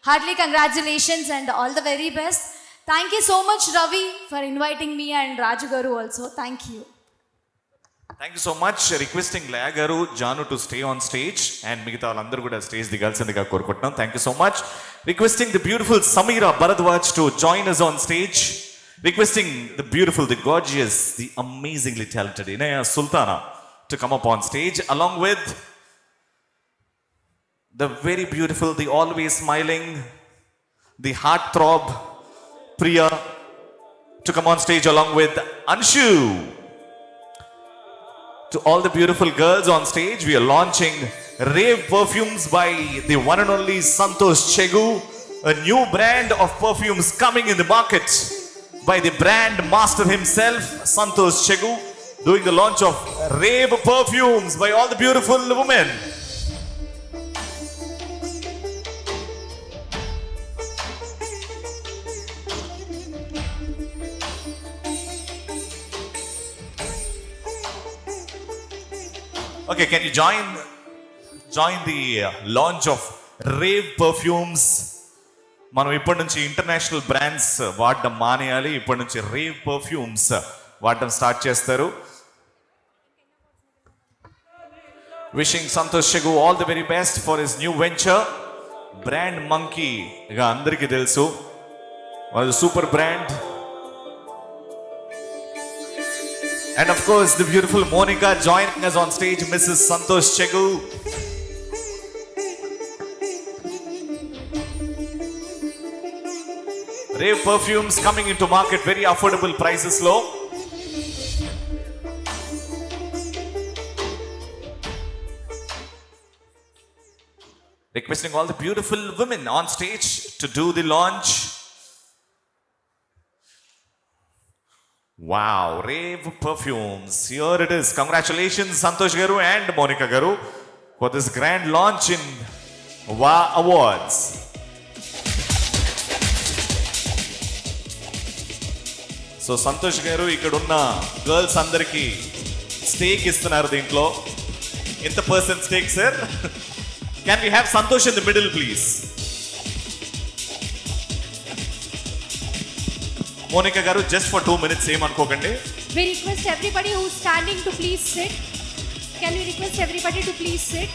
heartly congratulations and all the very best. Thank you so much Ravi for inviting me and Raju garu also. Thank you. Thank you so much. Requesting Laya Garu, Janu to stay on stage and మిగతా వాళ్ళందరూ కూడా stage దిగాల్సిందిగా కోరుకుంటున్నాం. Thank you so much. Requesting the beautiful Samira Bharadwaj to join us on stage. Requesting the beautiful, the gorgeous, the amazingly talented Inaya Sultana to come up on stage, along with the very beautiful, the always smiling, the heartthrob Priya to come on stage along with Anshu. To all the beautiful girls on stage, we are launching Rave Perfumes by the one and only Santosh Chegu, a new brand of perfumes coming in the market by the brand master himself, Santosh Chegu, doing the launch of Rave Perfumes by all the beautiful women. Okay, can you join the launch of Rave Perfumes? మనం ఇప్పటి నుంచి international brands వాడడం మానేయాలి. ఇప్పటి నుంచి Rave perfumes వాడడం start చేస్తారు. Wishing Santosh Chegu all the very best for his new venture. Brand Monkey గా అందరికీ తెలుసు, వాళ్ళ super brand. And of course, the beautiful Monica joining us on stage, Mrs. Santosh Chegu. Rave Perfumes coming into market, very affordable prices low. Requesting all the beautiful women on stage to do the launch. Wow, Rave Perfumes. Here it is. Congratulations, Santosh Garu and Monica Garu, for this grand launch in WA Awards. So, Santosh Garu, ikkadunna girls andariki steak istunaru deentlo. Enta person steak, sir? Can we have Santosh in the middle, please? Monica Garu, just for 2 minutes, same anukokandi. We request everybody who's standing to please sit. Can we request everybody to please sit?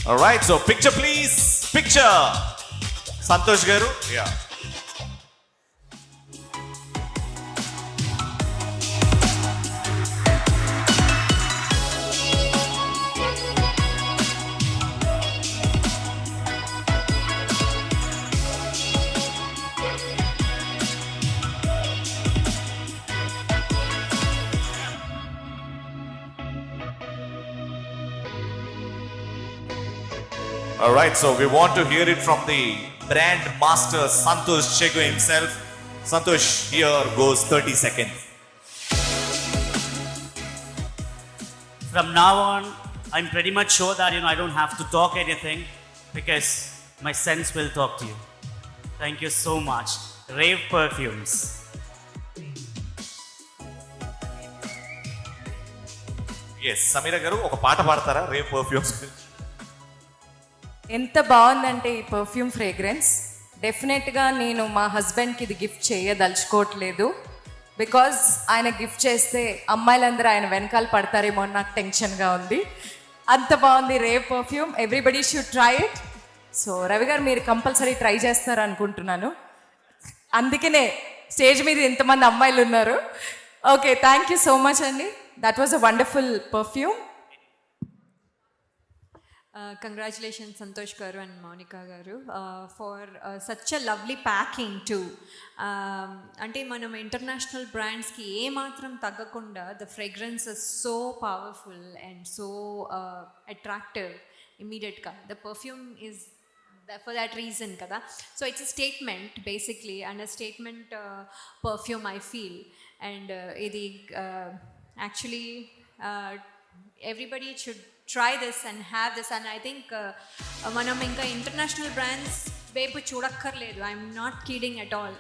All right, so picture please. Picture. Santosh Garu. Yeah. All right, so we want to hear it from the brand master Santosh Chegu himself. Santosh, here goes 30 seconds. From now on, I'm pretty much sure that I don't have to talk anything because my sense will talk to you. Thank you so much. Rave Perfumes. Yes, Samira Garu, oka paata paadtara Rave Perfumes. ఎంత బాగుందంటే ఈ perfume fragrance. డెఫినెట్గా నేను మా హస్బెండ్కి ఇది gift చేయదలుచుకోవట్లేదు. Because ఆయన gift చేస్తే అమ్మాయిలందరూ ఆయన వెనకాల పడతారేమో అని నాకు టెన్షన్గా ఉంది. అంత బాగుంది rave perfume. Everybody should try it. So Ravi గారు మీరు కంపల్సరీ ట్రై చేస్తారు అనుకుంటున్నాను. అందుకనే స్టేజ్ మీద ఇంతమంది అమ్మాయిలు ఉన్నారు. Okay, thank you so much అండి. That was a wonderful perfume. Congratulations Santosh garu and Monica garu for such a lovely packing too. Ante manam international brands ki ఏ మాత్రం తగ్గకుండా the fragrance is so powerful and so attractive immediate ka. The perfume is for that reason kada. So it's a statement basically, and a statement perfume I feel, and idi actually everybody should try this and have this, and I think manam inka international brands వైపు చూడక్కర్లేదు. I'm not kidding at all.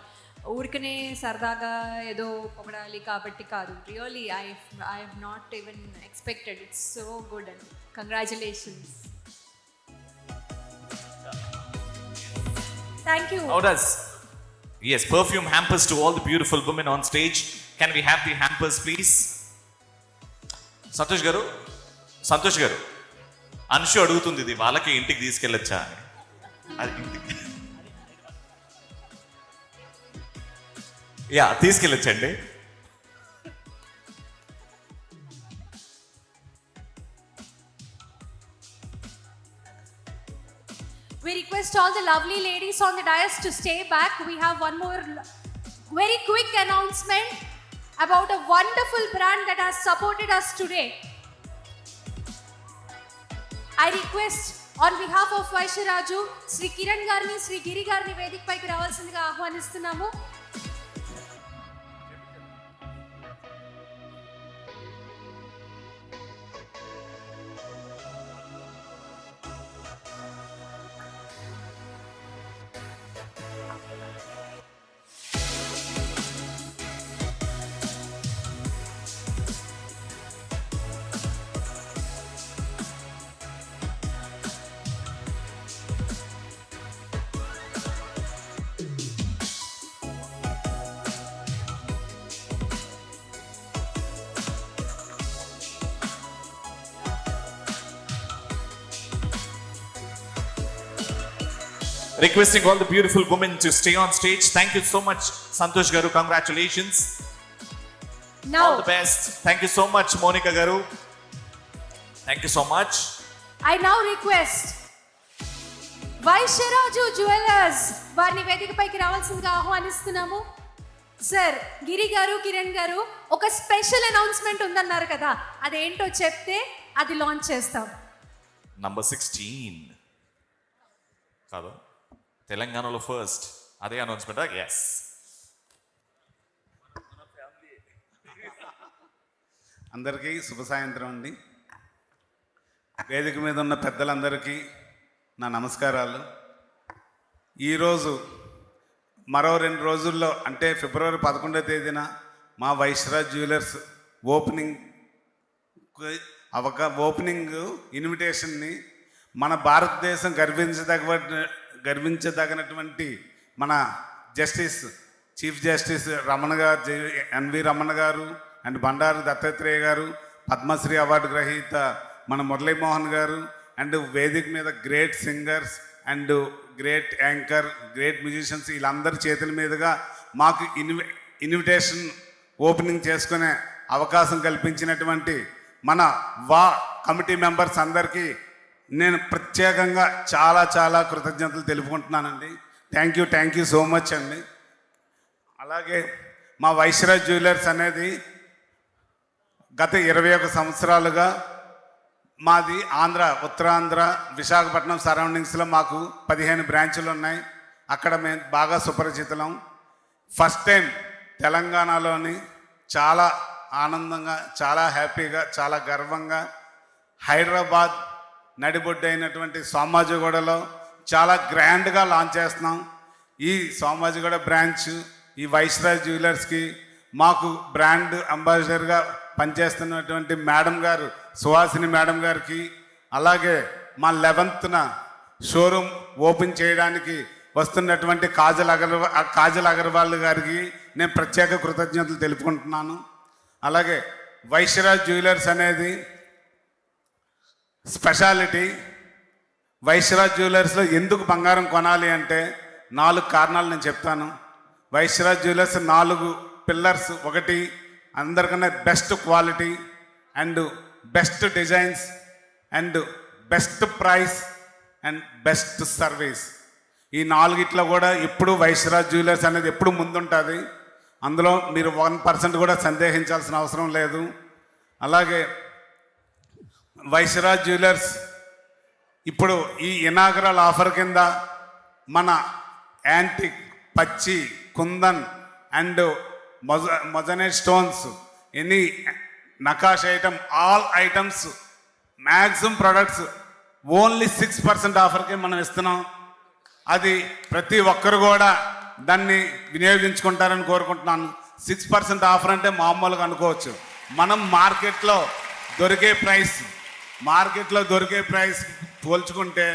ఊరికనే సరదాగా ఏదో పొగడాలి కాబట్టి కాదు. Really I have not even expected. It's so good and congratulations. Thank you. How does? Yes, perfume hampers to all the beautiful women on stage. Can we have the hampers, please? Santosh గారు, అనుషు అడుగుతుంది ఇది వాళ్ళకి ఇంటికి తీసుకెళ్ళొచ్చా అని. అది ఇంటికి తీసుకెళ్ళొచ్చండి. We request all the lovely ladies on the dais to stay back. We have one more very quick announcement about a wonderful brand that has supported us today. I request on behalf of Vaishya-Raju, Sri Kiran Garni, Sri Giri Garni వేదిక పైకి రావాల్సిందిగా ఆహ్వానిస్తున్నాము. Requesting all the beautiful women to stay on stage. Thank you so much, Santosh garu. Congratulations. Now, all the best. Thank you so much, Monica garu. Thank you so much. I now request Vaishya-Raju Jewelers వారిని వేదిక పైకి రావాల్సిందిగా ఆహ్వానిస్తున్నాము. Sir, గిరి గారు, కిరణ్ గారు, ఒక special announcement ఉందన్నారు కదా, అదేంటో చెప్తే అది లాంచ్ చేస్తాం. Number 16 కాదు, తెలంగాణలో ఫస్ట్ అదే అనౌన్స్మెంట్. ఎస్, అందరికీ శుభ సాయంత్రం అండి. వేదిక మీద ఉన్న పెద్దలందరికీ నా నమస్కారాలు. ఈరోజు మరో 2 రోజుల్లో అంటే ఫిబ్రవరి 11వ తేదీన మా వైశ్యరాజ్ జ్యువెలర్స్ ఓపెనింగ్ ఇన్విటేషన్ని మన భారతదేశం గర్వించదగినటువంటి మన చీఫ్ జస్టిస్ ఎన్వి రమణ గారు అండ్ బండారు దత్తాత్రేయ గారు, పద్మశ్రీ అవార్డు గ్రహీత మన మురళీమోహన్ గారు, అండ్ వేదిక మీద great singers and great anchor, great musicians, వీళ్ళందరి చేతుల మీదుగా మాకు ఇన్విటేషన్ ఓపెనింగ్ చేసుకునే అవకాశం కల్పించినటువంటి మన కమిటీ మెంబర్స్ అందరికీ నేను ప్రత్యేకంగా చాలా చాలా కృతజ్ఞతలు తెలుపుకుంటున్నానండి. థ్యాంక్ యూ సో మచ్ అండి. అలాగే మా వైశ్యరాజ్ జ్యువెలర్స్ అనేది గత 21 సంవత్సరాలుగా మాది ఉత్తరాంధ్ర విశాఖపట్నం సరౌండింగ్స్లో మాకు 15 బ్రాంచులు ఉన్నాయి. అక్కడ మేము బాగా సుపరిచితులం. ఫస్ట్ టైం తెలంగాణలోని చాలా ఆనందంగా, చాలా హ్యాపీగా, చాలా గర్వంగా హైదరాబాద్ నడిబొడ్డు అయినటువంటి సోమాజిగూడలో చాలా గ్రాండ్గా లాంచ్ చేస్తున్నాం. ఈ సోమాజిగూడ బ్రాంచ్ ఈ వైశ్యరాజ్ జ్యువెలర్స్కి మాకు బ్రాండ్ అంబాసిడర్గా పనిచేస్తున్నటువంటి మేడం గారు సుహాసిని మేడం గారికి, అలాగే మా 11th షోరూమ్ ఓపెన్ చేయడానికి వస్తున్నటువంటి కాజల్ అగర్వాల్ గారికి నేను ప్రత్యేక కృతజ్ఞతలు తెలుపుకుంటున్నాను. అలాగే వైశ్యరాజ్ జ్యువెలర్స్ అనేది స్పెషాలిటీ. వైశ్యరాజ్ జ్యువెలర్స్లో ఎందుకు బంగారం కొనాలి అంటే 4 కారణాలు నేను చెప్తాను. వైశ్యరాజ్ జ్యువెలర్స్ 4 పిల్లర్స్. ఒకటి, అందరికన్నా best quality and best designs and best price and best service. ఈ 4 కూడా ఎప్పుడు వైశ్యరాజ్ జ్యువెలర్స్ అనేది ఎప్పుడు ముందుంటుంది. అందులో మీరు 1% కూడా సందేహించాల్సిన అవసరం లేదు. అలాగే వైశ్యరాజ్ జ్యువెలర్స్ ఇప్పుడు ఈ ఇనాగరల్ ఆఫర్ కింద మన యాంటిక్, పచ్చి, kundan and moissanite stones, any Nakash item, all items, maximum products only 6% ఆఫర్కి మనం ఇస్తున్నాం. అది ప్రతి ఒక్కరు కూడా దాన్ని వినియోగించుకుంటారని కోరుకుంటున్నాను. 6% ఆఫర్ అంటే మామూలుగా అనుకోవచ్చు. మనం మార్కెట్లో దొరికే ప్రైస్ పోల్చుకుంటే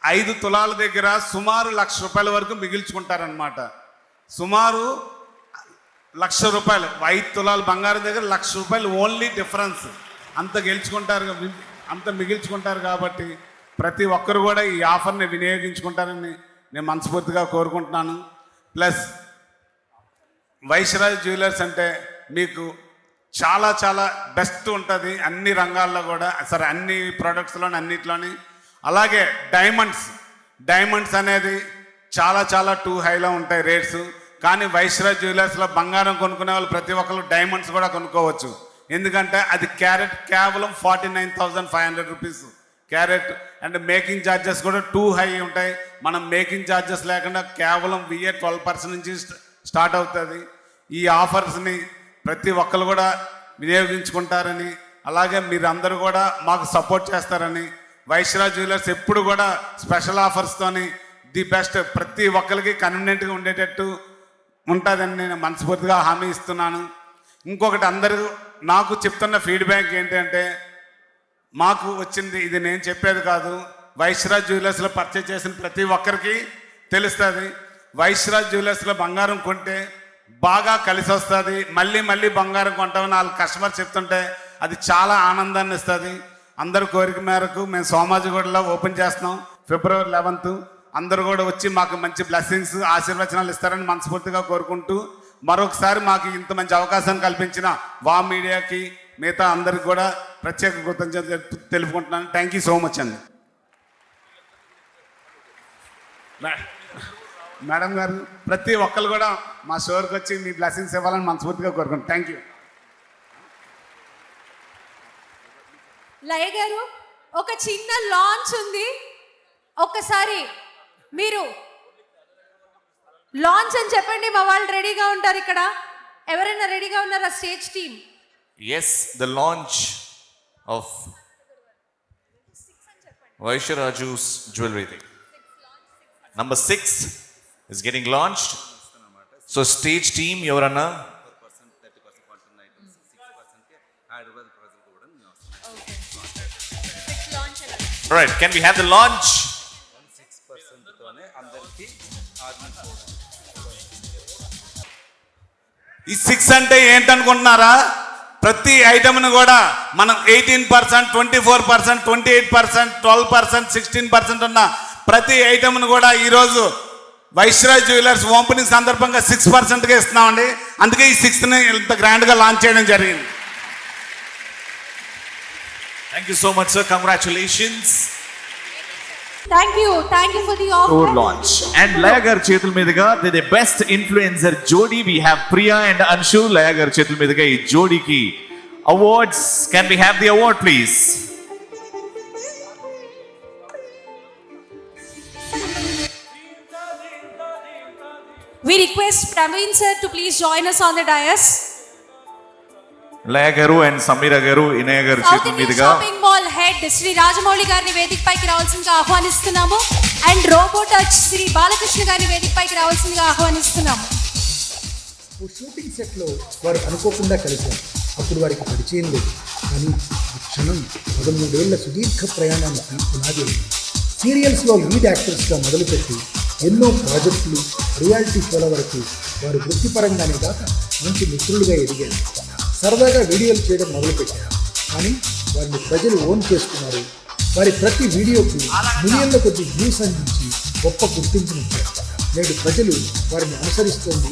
5 తులాల దగ్గర సుమారు ₹1,00,000 వరకు మిగిల్చుకుంటారనమాట. సుమారు ₹1,00,000, 5 తులాల బంగారం దగ్గర ₹1,00,000 ఓన్లీ డిఫరెన్స్. అంత మిగిల్చుకుంటారు కాబట్టి ప్రతి ఒక్కరు కూడా ఈ ఆఫర్ని వినియోగించుకుంటారని నేను మనస్ఫూర్తిగా కోరుకుంటున్నాను. ప్లస్ వైశ్యరాజ్ జ్యువెలర్స్ అంటే మీకు చాలా చాలా బెస్ట్ ఉంటుంది అన్ని రంగాల్లో కూడా, సరే అన్ని ప్రోడక్ట్స్లోని అన్నిట్లోని. అలాగే డైమండ్స్ అనేది చాలా చాలా టూ హైలో ఉంటాయి రేట్స్. కానీ వైశ్యరాజ్ జ్యువెలర్స్లో బంగారం కొనుక్కునే వాళ్ళు ప్రతి ఒక్కరు డైమండ్స్ కూడా కొనుక్కోవచ్చు. ఎందుకంటే అది క్యారెట్ కేవలం 49,500 rupees carrot. And making charges కూడా టూ హై ఉంటాయి. మనం మేకింగ్ ఛార్జెస్ లేకుండా కేవలం 12% నుంచి స్టార్ట్ అవుతుంది. ఈ ఆఫర్స్ని ప్రతి ఒక్కరు కూడా వినియోగించుకుంటారని, అలాగే మీరందరూ కూడా మాకు సపోర్ట్ చేస్తారని, వైశ్యరాజ్ జ్యువెలర్స్ ఎప్పుడు కూడా స్పెషల్ ఆఫర్స్తోని ది బెస్ట్ ప్రతి ఒక్కరికి కన్వీనియంట్గా ఉండేటట్టు ఉంటుందని నేను మనస్ఫూర్తిగా హామీ ఇస్తున్నాను. ఇంకొకటి, అందరూ నాకు చెప్తున్న ఫీడ్బ్యాక్ ఏంటంటే, మాకు వచ్చింది, ఇది నేను చెప్పేది కాదు, వైశ్యరాజ్ జ్యువెలర్స్లో పర్చేజ్ చేసిన ప్రతి ఒక్కరికి తెలుస్తుంది. వైశ్యరాజ్ జ్యువెలర్స్లో బంగారం కొంటే బాగా కలిసి వస్తుంది. మళ్ళీ బంగారం కొంటామని వాళ్ళ కస్టమర్ చెప్తుంటే అది చాలా ఆనందాన్ని ఇస్తుంది. అందరి కోరిక మేరకు మేము సోమాజిగూడలో ఓపెన్ చేస్తున్నాం February 11th. అందరూ కూడా వచ్చి మాకు మంచి బ్లెస్సింగ్స్, ఆశీర్వచనాలు ఇస్తారని మనస్ఫూర్తిగా కోరుకుంటూ, మరొకసారి మాకు ఇంత మంచి అవకాశాన్ని కల్పించిన వామ్ మీడియాకి, మిగతా అందరికి కూడా ప్రత్యేక కృతజ్ఞతలు తెలుపుకుంటున్నాను. థ్యాంక్ యూ సో మచ్ అండి. మేడం గారు, ప్రతి ఒక్కరు కూడా మా షోర్కి వచ్చి మీ బ్లెస్సింగ్స్ ఇవ్వాలని మనస్ఫూర్తిగా కోరుకుంటాను. Thank you. లయ గారు, ఒక చిన్న లాంచ్ ఉంది. ఒక్కసారి మీరు లాంచ్ అని చెప్పండి, మా వాళ్ళు రెడీగా ఉంటారు. ఇక్కడ ఎవరైనా రెడీగా ఉన్నారా stage team? Yes, the launch of Vaishraju's jewelry thing. Number 6 is getting launched. So stage team, Yoranna. All right, can we have the launch? ఈ 6 అంటే ఏంటనుకుంటున్నారా? ప్రతి ఐటమ్ను కూడా మనం 18%, 24%, 28%, 12%, 16% ఉన్న ప్రతి ఐటమ్ను కూడా ఈరోజు వైశ్యరాజ్ జ్యువెలర్స్ ఓపెనింగ్ సందర్భంగా 6%గా ఇస్తున్నామండి. అందుకే ఈ 6ని ఇంత గ్రాండ్గా లాంచ్ చేయడం జరిగింది. Thank you so much, sir. Congratulations. Thank you for the offer Launch. And Laya gar chetul meduga the best influencer jodi we have Priya and Anshu. Laya gar chetul meduga ee jodi ki awards. Can we have the award please? We request Praveen sir to please join us on the dais. Laya garu and Samira garu Inaya gar South chetul Indian meduga shopping mall head Shri Rajamouli గారిని వేదికపైకి రావాల్సిందిగా ఆహ్వానిస్తున్నాము. And Robo Touch Shri Balakrishna గారిని వేదికపైకి రావాల్సిందిగా ఆహ్వానిస్తున్నాము. ఓ shooting సెట్లో వారు అనుకోకుండా కలిశారు. అప్పుడు వారికి పరిచయం లేదు, కానీ ఆ క్షణం 13 ఏళ్ల సుదీర్ఘ ప్రయాణానికి పునాది అయింది. సీరియల్స్లో లీడ్ యాక్టర్స్గా మొదలుపెట్టి ఎన్నో ప్రాజెక్టులు, రియాలిటీ షోల వరకు వారు వృత్తిపరంగానే కాక మంచి మిత్రులుగా ఎదిగారు. సరదాగా వీడియోలు చేయడం మొదలుపెట్టారు. కానీ వారిని ప్రజలు ఓన్ చేసుకున్నారు. వారి ప్రతి వీడియోకు మిలియన్ల కొద్ది వ్యూస్ అందించి గొప్ప గుర్తింపునిచ్చారు. నేడు ప్రజలు వారిని అనుసరిస్తోంది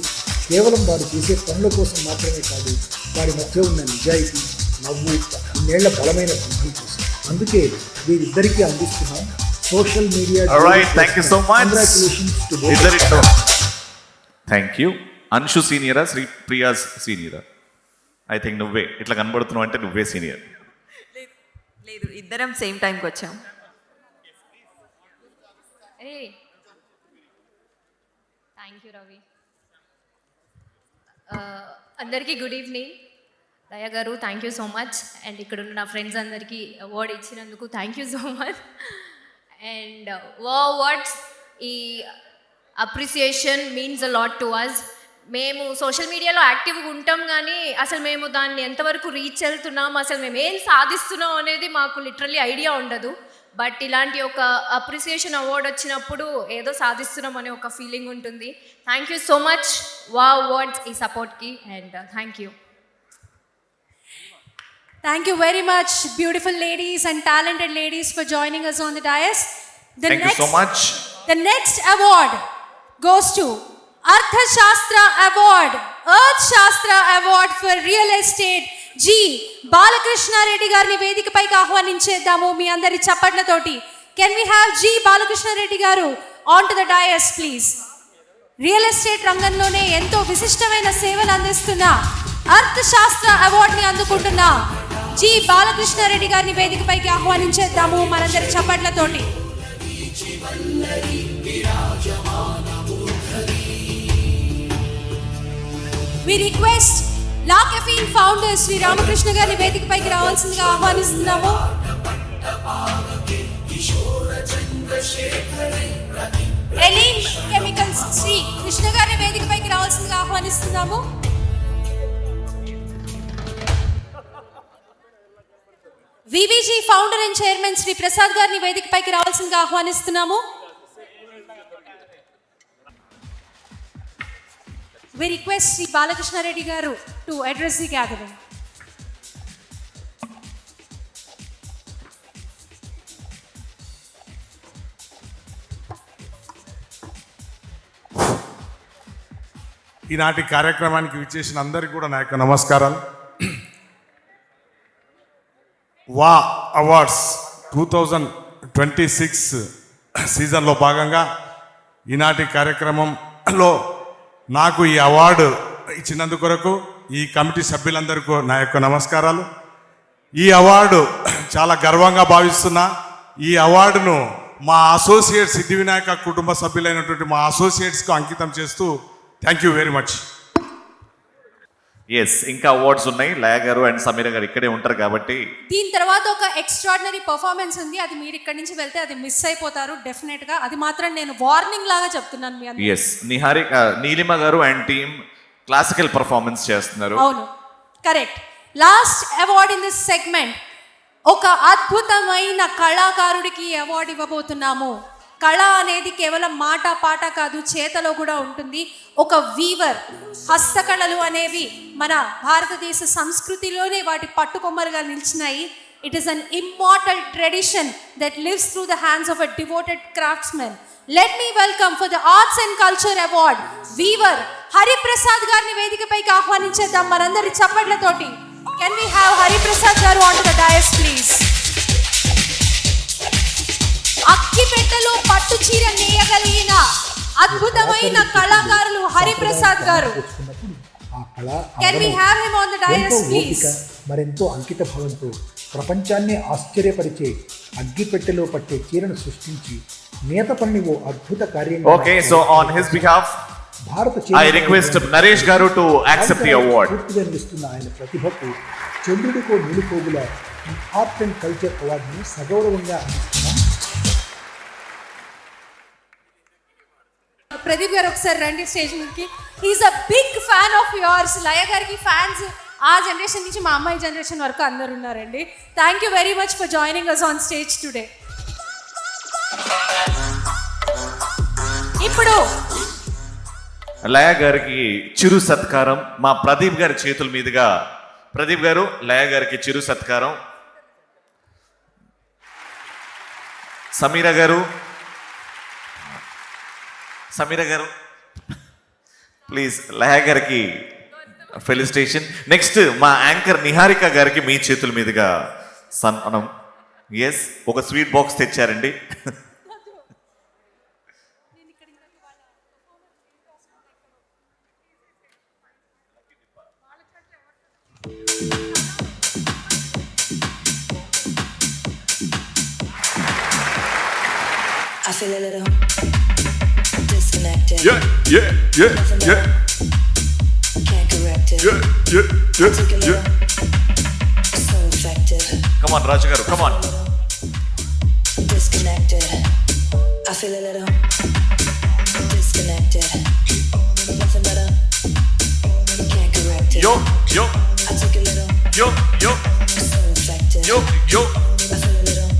కేవలం వారు చేసే పనుల కోసం మాత్రమే కాదు, వారి మధ్య ఉన్న నిజాయితీ, నవ్వు, ఇన్నేళ్ల బలమైన బంధం కోసం. అందుకే వీరిద్దరికీ అందిస్తున్నాం social media. Thank you. Anshu సీనియరా, ప్రియాస్ సీనియరా? ఐ థింక్ నువ్వే. ఇట్లా కనబడుతున్నావు అంటే నువ్వే సీనియర్. లేదు, ఇద్దరం సేమ్ టైంకి వచ్చాం. Thank you Ravi. అందరికీ good evening. Daya garu thank you so much. And ఇక్కడ ఉన్న నా ఫ్రెండ్స్ అందరికీ అవార్డు ఇచ్చినందుకు thank you so much. And what's ఈ appreciation means a lot to us. మేము సోషల్ మీడియాలో యాక్టివ్గా ఉంటాం కానీ అసలు మేము దాన్ని ఎంతవరకు రీచ్ వెళ్తున్నాం, అసలు మేము ఏం సాధిస్తున్నాం అనేది మాకు లిటరల్లీ ఐడియా ఉండదు. బట్ ఇలాంటి ఒక అప్రిసియేషన్ అవార్డు వచ్చినప్పుడు ఏదో సాధిస్తున్నాం అనే ఒక ఫీలింగ్ ఉంటుంది. థ్యాంక్ యూ సో మచ్ వా అవార్డ్స్ ఈ సపోర్ట్కి. And thank you. Thank you very much, beautiful ladies and talented ladies, for joining us on the dais. Thank you so much. The next award goes to Artha Shastra Award, Earth Shastra Award for Real Estate. G. Balakrishna Reddy గారిని వేదికపైకి ఆహ్వానించేద్దాము మీ అందరి చప్పట్లతోటి. Can we have G. Balakrishna Reddy గారు on to the dais please? Real estate రంగంలోనే ఎంతో విశిష్టమైన సేవలు అందిస్తున్న అర్థ శాస్త్ర అవార్డుని అందుకుంటున్న జి బాలకృష్ణారెడ్డి గారిని వేదికపైకి ఆహ్వానించేద్దాము మనందరి చప్పట్లతోటి. We request La caffeine founder Shri Ramakrishna గారిని వేదికపైకి రావాల్సిందిగా ఆహ్వానిస్తున్నాము. ఎలీమ్ కెమికల్స్ శ్రీ కృష్ణ గారిని వేదికపైకి రావాల్సిందిగా ఆహ్వానిస్తున్నాము. VVG founder and chairman Shri Prasad గారిని వేదికపైకి రావాల్సిందిగా ఆహ్వానిస్తున్నాము. We request Sri Balakrishna Reddy garu to address the gathering. ఈనాటి కార్యక్రమానికి విచ్చేసిన అందరికీ కూడా నా యొక్క నమస్కారాలు. వా అవార్డ్స్ 2026 సీజన్లో భాగంగా ఈనాటి కార్యక్రమంలో నాకు ఈ అవార్డు ఇచ్చినందుకు కొరకు ఈ కమిటీ సభ్యులందరికీ నా యొక్క నమస్కారాలు. ఈ అవార్డు చాలా గర్వంగా భావిస్తున్నా. ఈ అవార్డును మా అసోసియేట్ సిద్ధి వినాయక కుటుంబ సభ్యులైనటువంటి మా అసోసియేట్స్కు అంకితం చేస్తూ thank you very much. Yes, ఇంకా అవార్డ్స్ ఉన్నాయి. లయ గారు అండ్ సమీర గారు ఇక్కడే ఉంటారు కాబట్టి దీని తర్వాత ఒక ఎక్స్ట్రాడినరీ పర్ఫార్మెన్స్ ఉంది. అది మీరు ఇక్కడి నుంచి వెళ్తే అది మిస్ అయిపోతారు డెఫినెట్ గా. అది మాత్రం నేను వార్నింగ్ లాగా చెప్తున్నాను మీ అందరికీ. ఎస్, నీలిమ గారు అండ్ టీమ్ క్లాసికల్ పర్ఫార్మెన్స్ చేస్తున్నారు. అవును, correct. Last award in this segment ఒక అద్భుతమైన కళాకారుడికి అవార్డు ఇవ్వబోతున్నాము. కళ అనేది కేవలం మాట పాట కాదు, చేతలో కూడా ఉంటుంది. ఒక వీవర్, హస్తకళలు అనేవి మన భారతదేశ సంస్కృతిలోనే వాటి పట్టుకొమ్మలుగా నిలిచినాయి. It is an immortal tradition that lives through the hands of a devoted craftsmen. Let me welcome for the arts and culture award weaver Hariprasad గారిని వేదికపైకి ఆహ్వానించేద్దాం మనందరి చప్పట్లతోటి. Can we have Hariprasad garu on to the dais please. అక్కిపెట్టెలో పట్టు చీర నేయగలిగిన అద్భుతమైన కళాకారులు హరిప్రసాద్ గారు. Can we have him on the dais please? మరెంతో అంకిత భావంతో ప్రపంచాన్ని ఆశ్చర్యపరిచే అగ్గిపెట్టెలో పట్టే చీరను సృష్టించి నేత పని ఓ అద్భుత కార్యం. Okay, so on his behalf I request Naresh garu to accept the award. పూర్తిగా నిలుస్తున్న ఆయన ప్రతిభకు చంద్రుడికో నిలుపోగుల ఈ ఆర్ట్ అండ్ కల్చర్ అవార్డుని సగౌరవంగా అందిస్తున్నాం. ప్రదీప్ గారు ఒకసారి రండి స్టేజ్ మీదకి. He's a big fan of yours. Laya గారికి ఫ్యాన్స్ ఆ జనరేషన్ నుంచి మా అమ్మాయి జనరేషన్ వరకు అందరు ఉన్నారండి. Thank you very much for joining us on stage today. ఇప్పుడు లయ గారికి చిరు సత్కారం మా ప్రదీప్ గారి చేతుల మీదుగా. ప్రదీప్ గారు, లయ గారికి చిరు సత్కారం. సమీరా గారు ప్లీజ్ లయ గారికి ఫెలిసిటేషన్. నెక్స్ట్ మా యాంకర్ నిహారిక గారికి మీ చేతుల మీదుగా సన్మానం. ఎస్, ఒక స్వీట్ బాక్స్ తెచ్చారండి. I feel a little disconnected. Yeah. Can't correct it. Took a little, so effective. Come on, Raj garu, come on. Disconnected. I feel a little disconnected. Nothing better. Can't correct it. Yo. I took a little, so effective. Yo. I feel a little.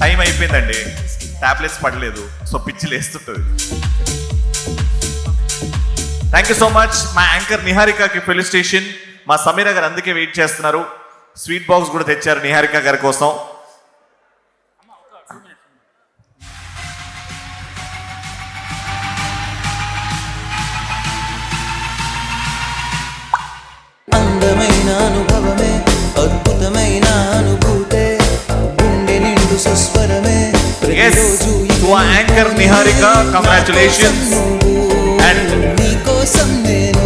Time అయిపోయిందండి, tablets పడలేదు, so పిచ్చి లేస్తుంటుంది. Thank you so much. మా anchor నిహారికకి felicitation. మా సమీరా గారు అందుకే wait చేస్తున్నారు. స్వీట్ బాక్స్ కూడా తెచ్చారు నిహారిక గారి కోసం. అందమైన అనుభవమే, అద్భుతమైన అనుభూతే, గుండె నిండు సుస్వరమే. Yes, to our anchor Niharika, congratulations. And నీకోసం నేను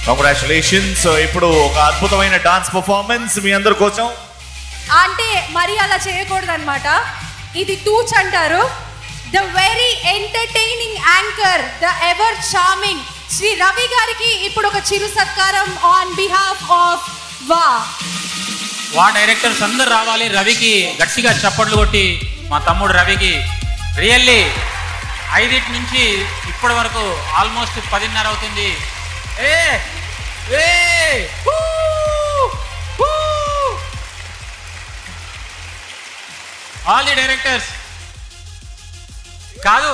కంగ్రాచులేషన్స్. సో ఇప్పుడు ఒక అద్భుతమైన డాన్స్ పర్ఫార్మెన్స్ మీ అందరి కోసం. అంటే మరి అలా చేయకూడదు అనమాట. ఇది టూచ్ అంటారు. The very entertaining anchor, the ever charming Shri Ravi గారికి ఇప్పుడు ఒక చిరు సత్కారం ఆన్ బిహాఫ్ ఆఫ్ వా డైరెక్టర్స్ అందరు రావాలి. రవికి గట్టిగా చప్పట్లు కొట్టి మా తమ్ముడు రవికి రియల్లీ 5 నుంచి ఇప్పటి వరకు ఆల్మోస్ట్ 10:30 అవుతుంది. ఆల్ ది డైరెక్టర్స్ కాదు,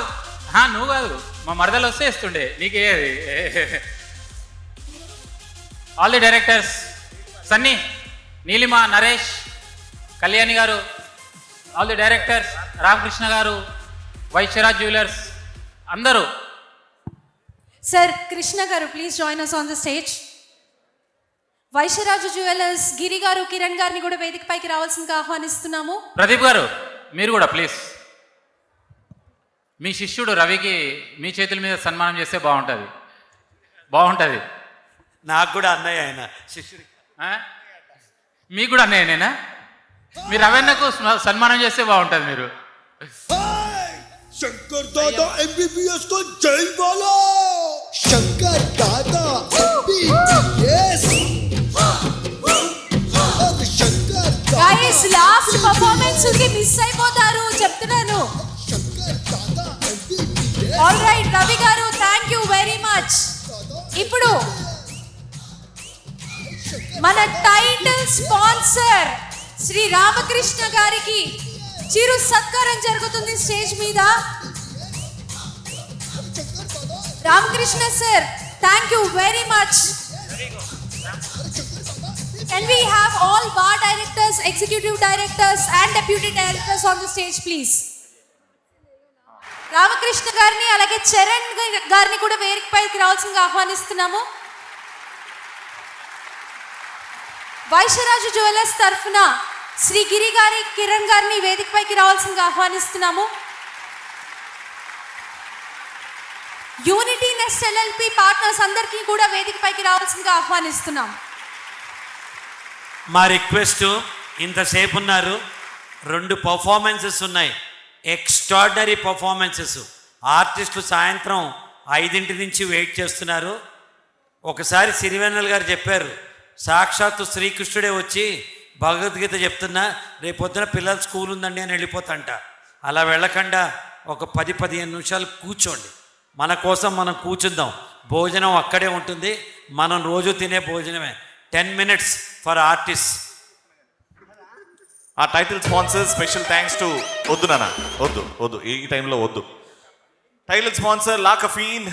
నువ్వు కాదు, మా మరదలు వస్తే ఇస్తుండే నీకే. All the directors, Sunny, Neelima, Naresh, Kalyani garu, all the directors, Ramakrishna garu, Vaishyaraj Jewellers అందరూ. Sir Krishna garu please join us on the stage. Vaishyaraju Jewellers Giri garu, Kiran గారిని కూడా వేదిక పైకి రావాల్సిందిగా ఆహ్వానిస్తున్నాము. ప్రదీప్ గారు మీరు కూడా ప్లీజ్. మీ శిష్యుడు రవికి మీ చేతుల మీద సన్మానం చేస్తే బాగుంటుంది. నాకు కూడా అన్నయ్య ఆయన శిష్యుడి. మీకు కూడా అన్నయ్యనేనా? మీరు రవన్నకు సన్మానం చేస్తే బాగుంటుంది. మీరు శంకర్ దాదా ఎంబీబీఎస్ को जय बोलो. Shankar Dada MBBS. Guys last performance కి మిస్ అయిపోతారు చెప్తున్నాను. ఆల్ రైట్ రవి గారు, థ్యాంక్ యూ వెరీ మచ్. ఇప్పుడు మన టైటిల్ స్పాన్సర్ శ్రీ రామకృష్ణ గారికి చిరు సత్కారం జరుగుతుంది స్టేజ్ మీద. Ramakrishna sir, thank you very much. Can we have all bar directors, executive directors and deputy directors on the stage please? Ramakrishna గారిని అలాగే చరణ్ గారిని కూడా వేదికపైకి రావాల్సిందిగా ఆహ్వానిస్తున్నాము. వైశ్యరాజు జ్యువెలర్స్ తరఫున శ్రీ గిరి గారి, కిరణ్ గారిని వేదికపైకి రావాల్సిందిగా ఆహ్వానిస్తున్నాము. యూనిటీ నెస్ట్ ఎల్ఎల్పి పార్ట్నర్స్ అందరికీ కూడా వేదికపైకి రావాల్సిందిగా ఆహ్వానిస్తున్నాం. మా రిక్వెస్ట్, ఇంతసేపు ఉన్నారు, 2 పర్ఫార్మెన్సెస్ ఉన్నాయి, ఎక్స్ట్రాడినరీ పర్ఫార్మెన్సెస్. ఆర్టిస్టులు సాయంత్రం 5 నుంచి వెయిట్ చేస్తున్నారు. ఒకసారి సిరివెన్నెల గారు చెప్పారు, సాక్షాత్తు శ్రీకృష్ణుడే వచ్చి భగవద్గీత చెప్తున్నా రేపొద్దున పిల్లల స్కూల్ ఉందండి అని వెళ్ళిపోతాంట. అలా వెళ్ళకుండా ఒక 10-15 నిమిషాలు కూర్చోండి, మన కోసం మనం కూర్చుందాం. భోజనం అక్కడే ఉంటుంది, మనం రోజు తినే భోజనమే. 10 minutes ఫర్ ఆర్టిస్ట్. ఆ title sponsor special thanks to వద్దు నాన్న, వద్దు ఈ టైంలో వద్దు. Title sponsor La caffeine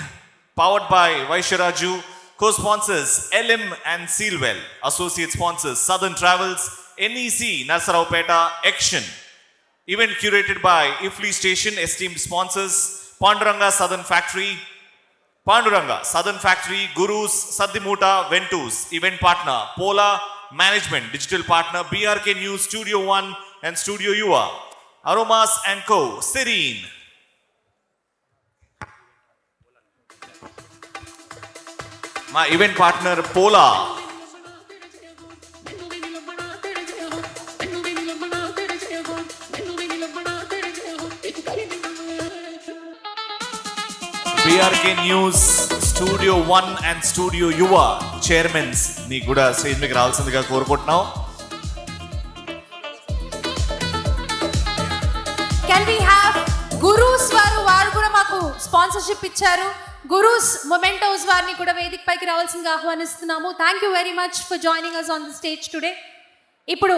powered by Vaishyaraju. Co-sponsors LM and Sealwell. Associate sponsors Southern Travels, NEC Narsaraopeta, Action. Event curated by Ifli Station. Esteemed sponsors Panduranga Southern Factory, Gurus, Saddimuta, Ventus. Event partner Pola Management. Digital partner BRK News, Studio One and Studio Yuva. Aromas and Co. Serene. మా event partner పోలా. BRK news, studio 1 and studio యువ chairmans ని కూడా stage మీకు రావాల్సిందిగా కోరుకుంటున్నాం. Can we have gurus వారు కూడా మాకు స్పాన్సర్షిప్ ఇచ్చారు. గురూస్ మొమెంటోస్ వారిని కూడా వేదిక పైకి రావాల్సిందిగా ఆహ్వానిస్తున్నాము. Thank you very much for joining us on the stage today. ఇప్పుడు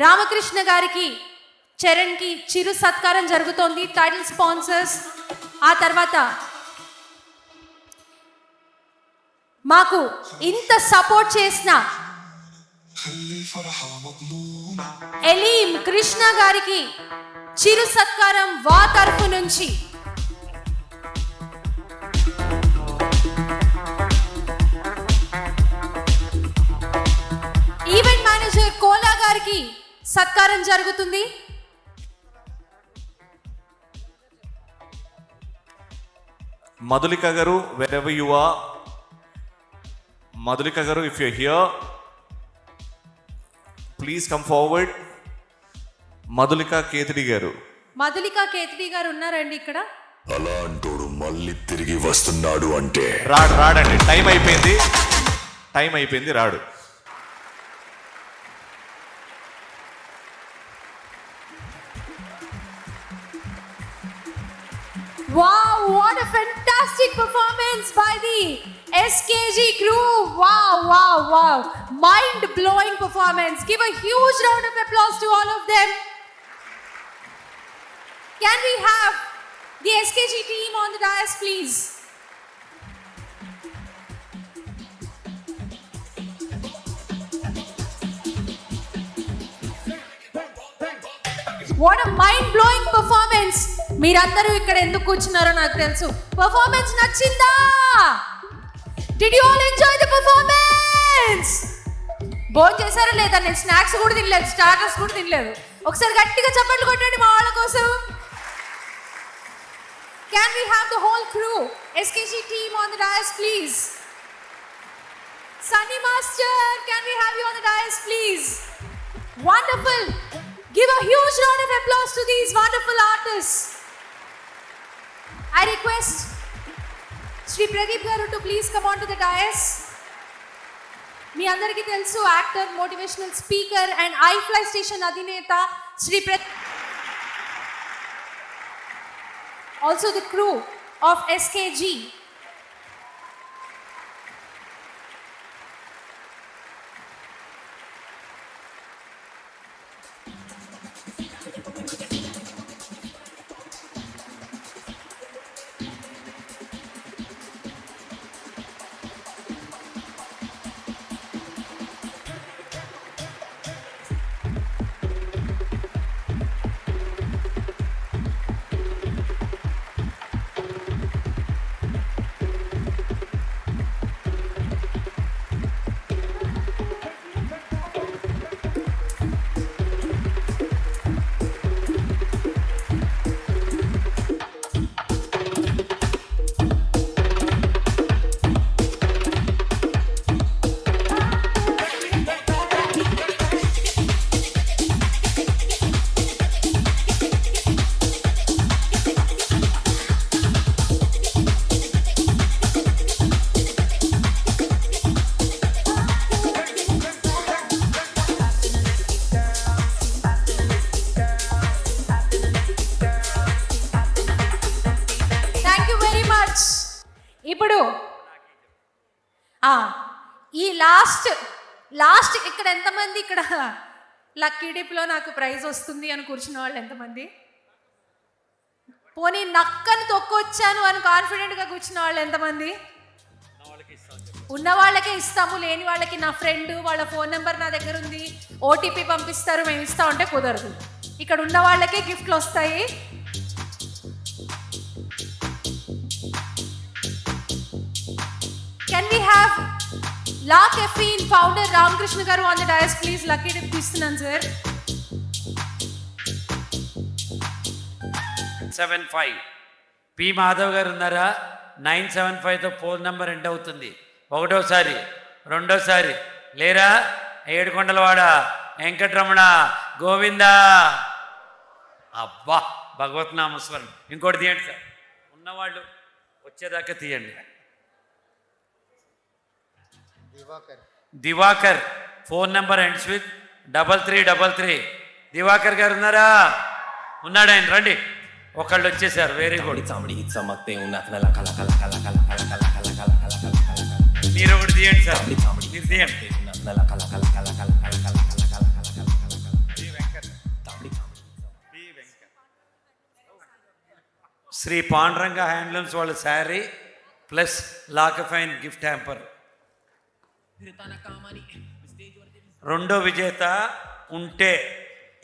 రామకృష్ణ గారికి, చరణ్కి చిరు సత్కారం జరుగుతోంది, టైటిల్ స్పాన్సర్స్. ఆ తర్వాత మాకు ఇంత సపోర్ట్ చేసిన ఎలీం కృష్ణ గారికి చిరు సత్కారం వా తరఫు నుంచి. ఈవెంట్ మేనేజర్ కోలా గారికి సత్కారం జరుగుతుంది. మధులిక గారు, wherever you are, మధులిక గారు, if you're here, please come forward. Madhulika కేతిడి గారు ఉన్నారండి ఇక్కడ. అలాంటోడు మళ్ళీ తిరిగి వస్తున్నాడు అంటే రాడండి, టైం అయిపోయింది, రాడు. Wow, what a fantastic performance by the SKG crew. Wow. Mind-blowing performance. Give a huge round of applause to all of them. Can we have the SKG team on the dais, please? What a mind-blowing performance. మీరందరూ ఇక్కడ ఎందుకు కూర్చున్నారో నాకు తెలుసు. Performance నచ్చిందా? Did you all enjoy the performance? భోజనం చేశారా లేదా? నేను స్నాక్స్ కూడా తినలేదు, స్టార్టర్స్ కూడా తినలేదు. ఒకసారి గట్టిగా చప్పట్లు కొట్టండి మా వాళ్ళ కోసం. Can we have the whole crew, SKG team on the dais, please? Sunny Master, can we have you on the dais, please? Wonderful. Give a huge round of applause to these wonderful artists. I request Sri Pradeep garu to please come on to the dais. మీ అందరికీ తెలుసు, actor, motivational speaker and iFly station అధినేత Shri Pradeep. Also the crew of SKG. ఇప్పుడు ఈ last ఇక్కడ ఎంతమంది ఇక్కడ lucky డిప్లో నాకు praise వస్తుంది అని కూర్చున్న వాళ్ళు ఎంతమంది? పోనీ నక్కని తొక్కొచ్చాను అని కాన్ఫిడెంట్గా కూర్చున్న వాళ్ళు ఎంతమంది? ఉన్న వాళ్ళకే ఇస్తాము, లేని వాళ్ళకి నా ఫ్రెండ్ వాళ్ళ ఫోన్ నెంబర్ నా దగ్గర ఉంది, ఓటీపీ పంపిస్తారు మేము ఇస్తాం అంటే కుదరదు. ఇక్కడ ఉన్న వాళ్ళకే గిఫ్ట్లు వస్తాయి. Can we have La caffeine founder Ramakrishna garu on the dais please? Lucky dip తీస్తున్నాను సార్. 975 పి మాధవ్ గారు ఉన్నారా? 975తో ఫోన్ నెంబర్ ఎండ్ అవుతుంది. ఒకటోసారి, రెండోసారి లేరా? ఏడుకొండలవాడ వెంకటరమణ గోవిందా. అబ్బా భగవత్ నామస్మరణ. ఇంకోటి తీయండి సార్, ఉన్నవాళ్ళు వచ్చేదాకా తీయండి. Diwakar phone number ends with 3333. Diwakar గారు ఉన్నారా? ఉన్నాడు ఆయన, రండి. ఒకళ్ళు వచ్చేసారు, వెరీ గుడ్. మీరు ఒకటి తీయండి సార్, మీరు తీయండి. శ్రీ పాండురంగ హ్యాండ్లూమ్స్ వాళ్ళ sari plus Lacafine gift hamper. రెండో విజేత ఉంటే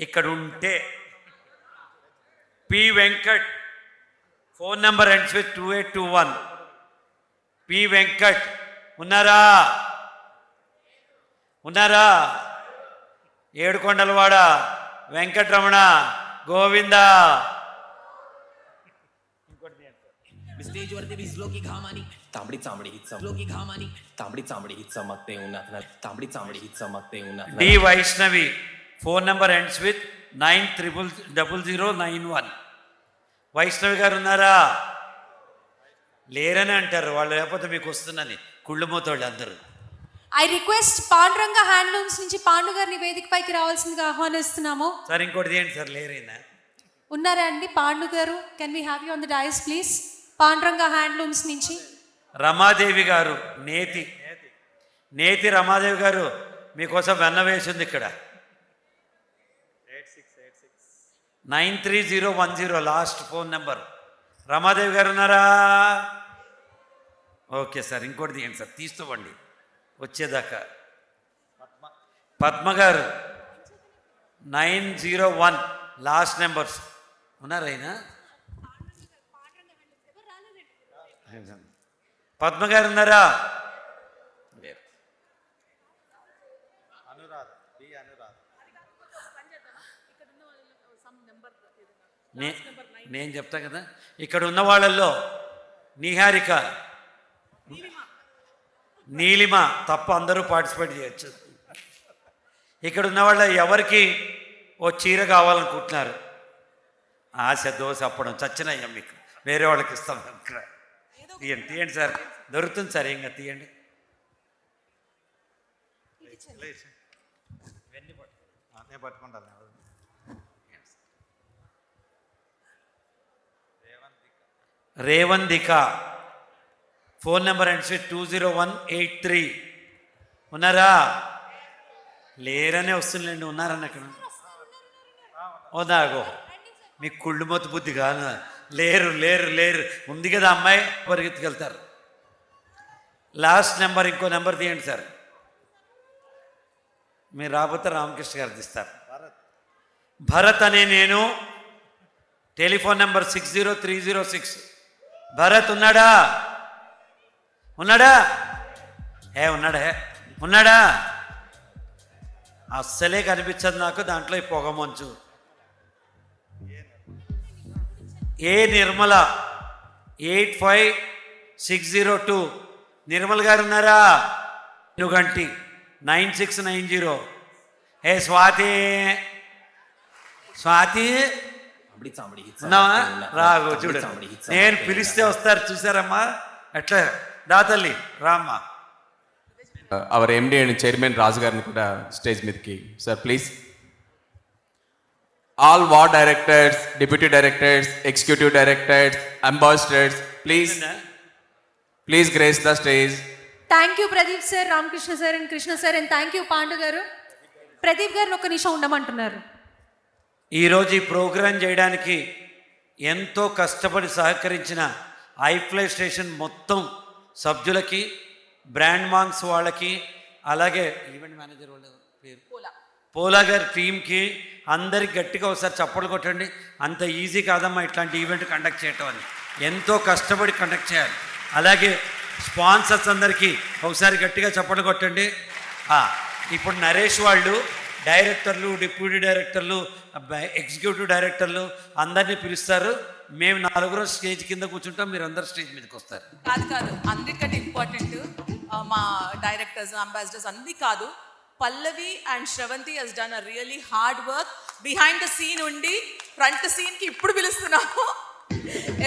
ఇక్కడ ఉంటే P Venkat phone number ends with 2821. P Venkat ఉన్నారా? ఉన్నారా? Edukondalavada Venkataramana Govinda. D Vaishnavi phone number ends with 900091. Vaishnavi garu ఉన్నారా? లేరని అంటారు వాళ్ళు, లేకపోతే మీకు వస్తుందని కుళ్ళుమోతోళ్ళు అందరూ. ఐ రిక్వెస్ట్ పాండురంగ హ్యాండ్లూమ్స్ నుంచి పాండు గారిని వేదిక పైకి రావాల్సిందిగా ఆహ్వానిస్తున్నాము. సార్ ఇంకోటి తీయండి సార్, లేరేనా? ఉన్నారా అండి Pandu garu? Can we have you on the dais please? Panduranga handlooms నుంచి రమాదేవి గారు, నేతి రమాదేవి గారు మీకోసం వెన్న వేసింది ఇక్కడ. 93010 లాస్ట్ ఫోన్ నెంబర్. రమాదేవి గారు ఉన్నారా? ఓకే సార్, ఇంకోటి తీయండి సార్, తీస్తూవండి వచ్చేదాకా. పద్మ గారు 901 లాస్ట్ నెంబర్స్. ఉన్నారైనా? పద్మ గారు ఉన్నారా? నేను చెప్తా కదా. ఇక్కడ ఉన్న వాళ్ళల్లో నిహారిక, నీలిమ తప్ప అందరూ పార్టిసిపేట్ చేయొచ్చు. ఇక్కడ ఉన్న వాళ్ళ ఎవరికి ఓ చీర కావాలనుకుంటున్నారు? ఆశ దోశ అప్పడం చచ్చినయ్యా మీకు, వేరే వాళ్ళకి ఇస్తాం. ఇక్కడ తీయండి, తీయండి సార్, దొరుకుతుంది సార్, ఇంకా తీయండి. పట్టుకుంటాను. రేవందిక ఫోన్ నెంబర్ ఎండ్స్ విత్ 20183. ఉన్నారా? లేరనే వస్తుందండి. ఉన్నారన్న అక్కడ? ఓదాగో మీకు కుళ్ళు మొత్తం బుద్ధి కాదు. లేరు లేరు లేరు ఉంది కదా అమ్మాయి, పరిగెత్తుకెళ్తారు. లాస్ట్ నెంబర్ ఇంకో నెంబర్ తీయండి సార్. మీరు రాబోతే రామకృష్ణ గారు తీస్తారు. భరత్ అనే నేను, టెలిఫోన్ నెంబర్ 60306. భరత్ ఉన్నాడా? ఉన్నాడా? ఉన్నాడా? ఉన్నాడా? అస్సలే కనిపించదు నాకు దాంట్లో ఈ పొగ మంచు. ఏ నిర్మల 85602. నిర్మల్ గారు ఉన్నారా? గంటి 9690. స్వాతి, స్వాతి ఉన్నావా? రాగు చూడండి, నేను పిలిస్తే వస్తారు చూసారమ్మా. అట్లా దాతల్లి రామ్మా. అవర్ ఎండి అండ్ చైర్మన్ రాజు గారిని కూడా స్టేజ్ మీదకి sir please. All ward directors, deputy directors, executive directors, ambassadors please. Please grace the stage. Thank you Pradeep sir, Ramakrishna sir and Krishna sir, and thank you Pandu గారు. ప్రదీప్ గారిని ఒక్క నిమిషం ఉండమంటున్నారు. ఈరోజు ఈ ప్రోగ్రాం చేయడానికి ఎంతో కష్టపడి సహకరించిన ఐఫ్లై స్టేషన్ మొత్తం సభ్యులకి, బ్రాండ్ మాంగ్స్ వాళ్ళకి, అలాగే ఈవెంట్ మేనేజర్ వాళ్ళ పేరు పోలా గారి టీంకి అందరికి గట్టిగా ఒకసారి చప్పట్లు కొట్టండి. అంత ఈజీ కాదమ్మా ఇట్లాంటి ఈవెంట్ కండక్ట్ చేయటం అని, ఎంతో కష్టపడి కండక్ట్ చేయాలి. అలాగే స్పాన్సర్స్ అందరికీ ఒకసారి గట్టిగా చప్పట్లు కొట్టండి. ఇప్పుడు నరేష్ వాళ్ళు డైరెక్టర్లు, డిప్యూటీ డైరెక్టర్లు, ఎగ్జిక్యూటివ్ డైరెక్టర్లు అందరినీ పిలుస్తారు. మేము 4 స్టేజ్ కింద కూర్చుంటాం, మీరు అందరు స్టేజ్ మీదకి వస్తారు. కాదు అన్నిటికంటే ఇంపార్టెంట్ మా డైరెక్టర్స్, అంబాసిడర్స్ అన్నీ కాదు, Pallavi and Shravanthi has done a really hard work behind the scene ఉండి ఫ్రంట్ సీన్కి ఇప్పుడు పిలుస్తున్నాము.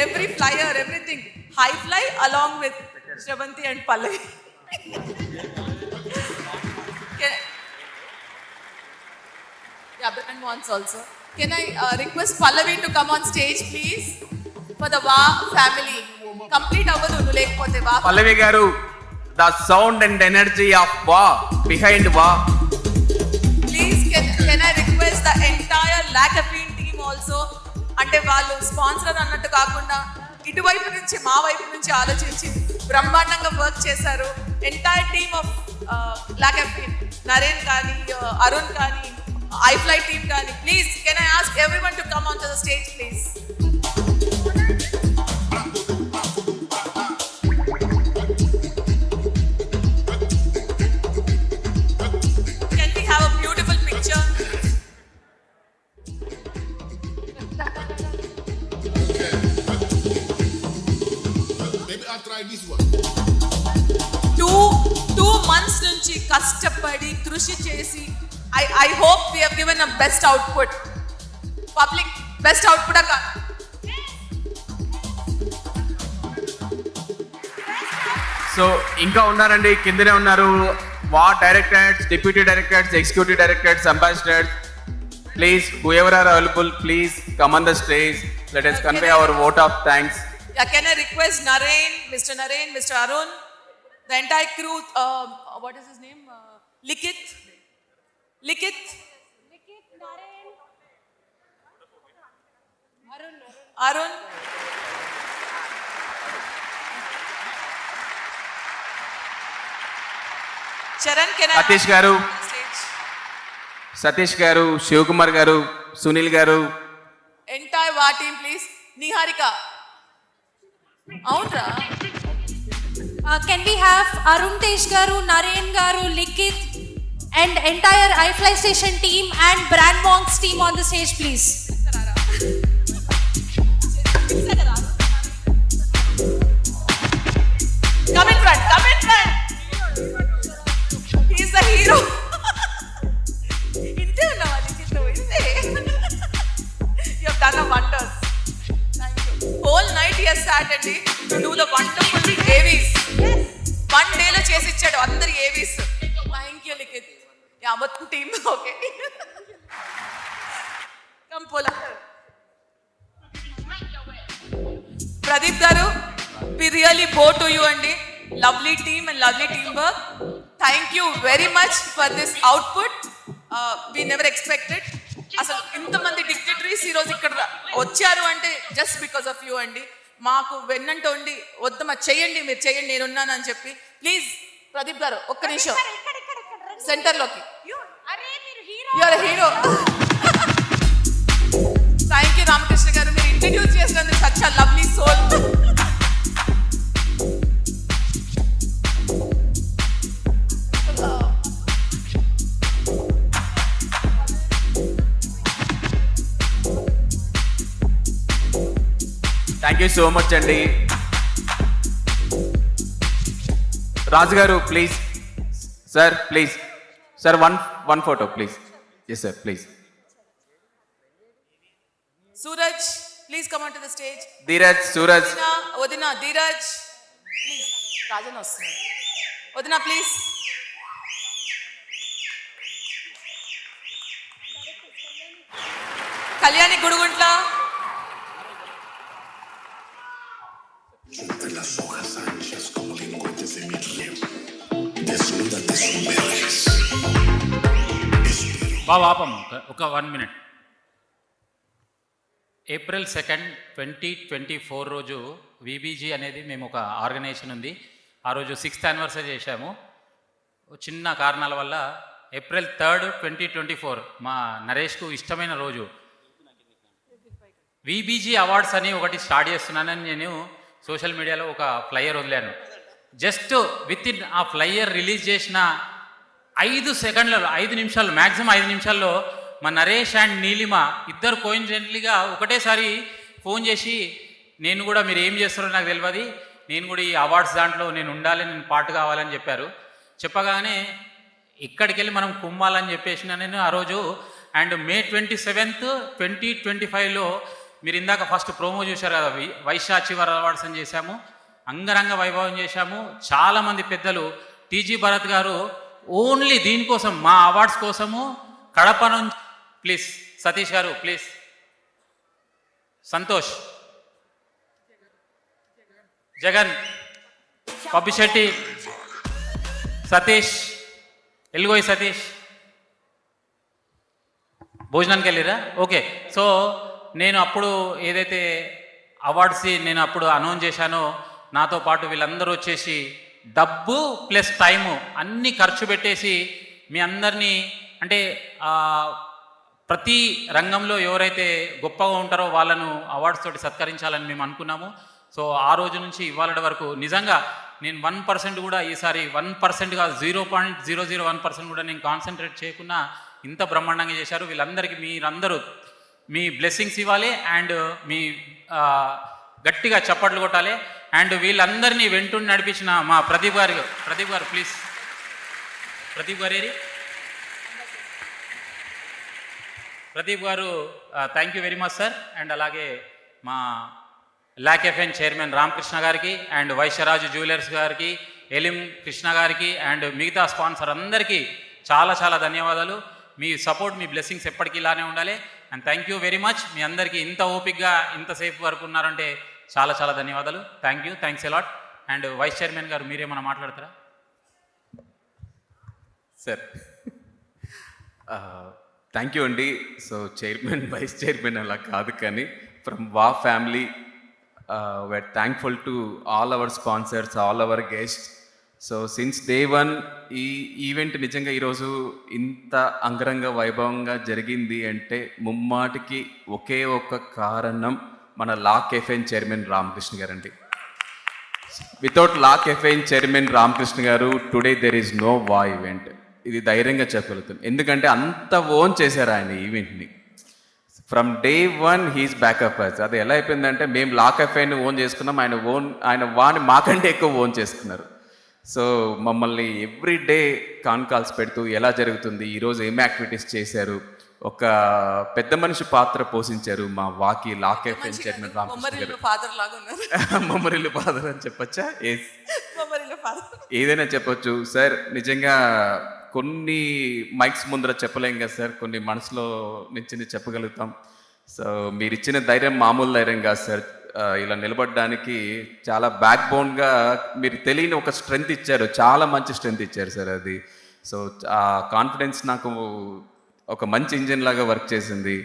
Every flyer, everything, high fly along with Shravanthi and Pallavi. Brand wants also. Can I request Pallavi to come on stage, please, for the WA family? Complete avadu nu lekapothe WA. పల్లవి గారు, the sound and energy of వా behind వా. Please, can I request the entire Lacafine team also? అంటే వాళ్ళు sponsor అన్నట్టు కాకుండా ఇటువైపు నుంచి మా వైపు నుంచి ఆలోచించి బ్రహ్మాండంగా వర్క్ చేశారు. Entire team of Lacafine, Naren కానీ, అరుణ్ కానీ, iFly team Kani, please, can I ask everyone to come onto the stage, please? Can we have a beautiful picture? Maybe I'll try this one. Two months nunchi kastapadi krushi chesi I hope we have given a best output. Public best output akka. So ఇంకా ఉన్నారండి, కిందనే ఉన్నారు. వా directors, deputy directors, executive directors, ambassadors, please whoever are available, please come on the stage. Let us convey our vote of thanks. Yeah, can I request Naren, Mr. Arun, the entire crew, what is his name? Likith, Naren, Arun. Charan, can I Satish garu, Satish garu, Shivkumar garu, Sunil garu. Entire WA team, please. Niharika. Aunra. Can we have Arun Tej garu, Naren garu, Likith, and entire iFly Station team and Brand Monks team on the stage, please? Come in front. He's the hero. Inte unnava Likith, inte. You have done a wonders. Thank you. Whole night he has sat and to do the wonderful AVs. One day lo chesi ichchadu andari AVs. Thank you Likith. Yamat team, okay. Come Pola. Pradeep garu, we really bow to you andi. Lovely team and lovely teamwork. Thank you very much for this output. We never expected. అసలు ఇంతమంది dignitaries ఈరోజు ఇక్కడ వచ్చారు అంటే just because of you అండి. మాకు వెన్నంటే ఉండి వద్దమ్మా చెయ్యండి, మీరు చెయ్యండి, నేనున్నాను అని చెప్పి. ప్లీజ్ ప్రదీప్ గారు ఒక్క నిమిషం సెంటర్లోకి. You're hero. Thank you Ramakrishna garu, మీరు ఇంట్రడ్యూస్ చేసినందుకు such a lovely soul. Thank you so much అండి. Raju garu please, sir please, sir one photo please. Yes sir please. Suraj, please come on to the stage. Dheeraj, Suraj. వదిన ధీరజ్ ప్లీజ్. రాజన్ వస్తున్నాడు. వదిన please. Kalyani Guduguntla. Las hojas anchas como బాబు ఆపమ్మ ఒక 1 minute. April 2nd, 2024 రోజు VBG అనేది మేము ఒక ఆర్గనైజేషన్ ఉంది. ఆ రోజు 6th anniversary చేశాము. చిన్న కారణాల వల్ల April 3rd, 2024 మా నరేష్కు ఇష్టమైన రోజు విబీజీ అవార్డ్స్ అని ఒకటి స్టార్ట్ చేస్తున్నానని నేను సోషల్ మీడియాలో ఒక ఫ్లైయర్ వదిలాను. జస్ట్ విత్ ఇన్ ఆ ఫ్లైయర్ రిలీజ్ చేసిన 5 సెకండ్లలో 5 నిమిషాలు మ్యాక్సిమం 5 నిమిషాల్లో మా నరేష్ అండ్ నీలిమ ఇద్దరు కోయిన్సిడెంట్లీగా ఒకటేసారి ఫోన్ చేసి నేను కూడా మీరు ఏం చేస్తారో నాకు తెలియదు, నేను కూడా ఈ అవార్డ్స్ దాంట్లో నేను ఉండాలి, నేను పార్ట్ కావాలని చెప్పారు. చెప్పగానే ఇక్కడికి వెళ్ళి మనం కుమ్మాలని చెప్పేసిన నేను ఆ రోజు. అండ్ May 27th, 2025లో మీరు ఇందాక ఫస్ట్ ప్రోమో చూశారు కదా, వైశాచివర్ అవార్డ్స్ అని చేశాము, అంగరంగ వైభవం చేశాము. చాలామంది పెద్దలు, టీజీ భరత్ గారు ఓన్లీ దీనికోసం మా అవార్డ్స్ కోసము కడప నుంచి, ప్లీజ్ సతీష్ గారు, ప్లీజ్ సంతోష్, జగన్, పబ్బిశెట్టి, సతీష్, ఎల్గోయ్ సతీష్ భోజనానికి వెళ్ళిరా? ఓకే. సో నేను అప్పుడు ఏదైతే అవార్డ్స్ నేను అప్పుడు అనౌన్స్ చేశానో, నాతో పాటు వీళ్ళందరూ వచ్చేసి డబ్బు ప్లస్ టైము అన్నీ ఖర్చు పెట్టేసి మీ అందరినీ, అంటే ప్రతి రంగంలో ఎవరైతే గొప్పగా ఉంటారో వాళ్ళను అవార్డ్స్ తోటి సత్కరించాలని మేము అనుకున్నాము. సో ఆ రోజు నుంచి ఇవాళ వరకు నిజంగా నేను 1% కూడా ఈసారి 1%గా 0.001% కూడా నేను కాన్సన్ట్రేట్ చేయకుండా ఇంత బ్రహ్మాండంగా చేశారు. వీళ్ళందరికీ మీరందరూ మీ బ్లెస్సింగ్స్ ఇవ్వాలి అండ్ మీ గట్టిగా చప్పట్లు కొట్టాలి. అండ్ వీళ్ళందరినీ వెంటుండి నడిపించిన మా ప్రదీప్ గారు ప్లీజ్, ప్రదీప్ గారు ఏరి, ప్రదీప్ గారు thank you very much sir. And అలాగే మా లాక్ ఎఫ్ఎన్ చైర్మన్ రామకృష్ణ గారికి అండ్ వైశ్యరాజు జ్యువెలర్స్ గారికి, ఎలిం కృష్ణ గారికి అండ్ మిగతా స్పాన్సర్ అందరికీ చాలా చాలా ధన్యవాదాలు. మీ సపోర్ట్, మీ బ్లెస్సింగ్స్ ఎప్పటికీ ఇలానే ఉండాలి. And thank you very much. మీ అందరికీ ఇంత ఓపిక్గా ఇంతసేపు వరకు ఉన్నారంటే చాలా చాలా ధన్యవాదాలు. Thank you, thanks a lot. And vice chairman garu మీరేమైనా మాట్లాడతారా? సార్ థ్యాంక్ యూ అండి. సో చైర్మన్, వైస్ చైర్మన్ అలా కాదు, కానీ ఫ్రమ్ వా family we're thankful to all our sponsors, all our guests. So since day one ఈ ఈవెంట్ నిజంగా ఈరోజు ఇంత అంగరంగ వైభవంగా జరిగింది అంటే ముమ్మాటికి ఒకే ఒక కారణం మన లాక్ ఎఫ్ఎన్ చైర్మన్ రామకృష్ణ గారు అండి. వితౌట్ లాక్ ఎఫ్ఎన్ chairman Ramakrishna garu today there is no వా ఈవెంట్. ఇది ధైర్యంగా చెప్పగలుగుతాను, ఎందుకంటే అంత ఓన్ చేశారు ఆయన ఈవెంట్ని. From day one he's backup us. అది ఎలా అయిపోయిందంటే మేము లాక్ ఎఫ్ఐన్ ఓన్ చేసుకున్నాం, ఆయన వాని మాకంటే ఎక్కువ ఓన్ చేసుకున్నారు. సో మమ్మల్ని ఎవ్రీ డే కాల్స్ పెడుతూ ఎలా జరుగుతుంది, ఈరోజు ఏం యాక్టివిటీస్ చేశారు, ఒక పెద్ద మనిషి పాత్ర పోషించారు మా వాకి లాక్ ఎఫ్ఐన్ చైర్మన్ రామకృష్ణ గారు. మమ్మరిల్లు ఫాదర్ అని చెప్పచ్చా? ఏదైనా చెప్పొచ్చు సార్. నిజంగా కొన్ని మైక్స్ ముందర చెప్పలేం కదా సార్, కొన్ని మనసులో నుంచి చెప్పగలుగుతాం. సో మీరు ఇచ్చిన ధైర్యం మామూలు ధైర్యం కాదు సార్. ఇలా నిలబడడానికి చాలా బ్యాక్ బోన్గా మీరు తెలియని ఒక స్ట్రెంగ్త్ ఇచ్చారు, చాలా మంచి స్ట్రెంగ్త్ ఇచ్చారు సార్ అది. సో ఆ కాన్ఫిడెన్స్ నాకు ఒక మంచి ఇంజిన్ లాగా వర్క్ చేసింది.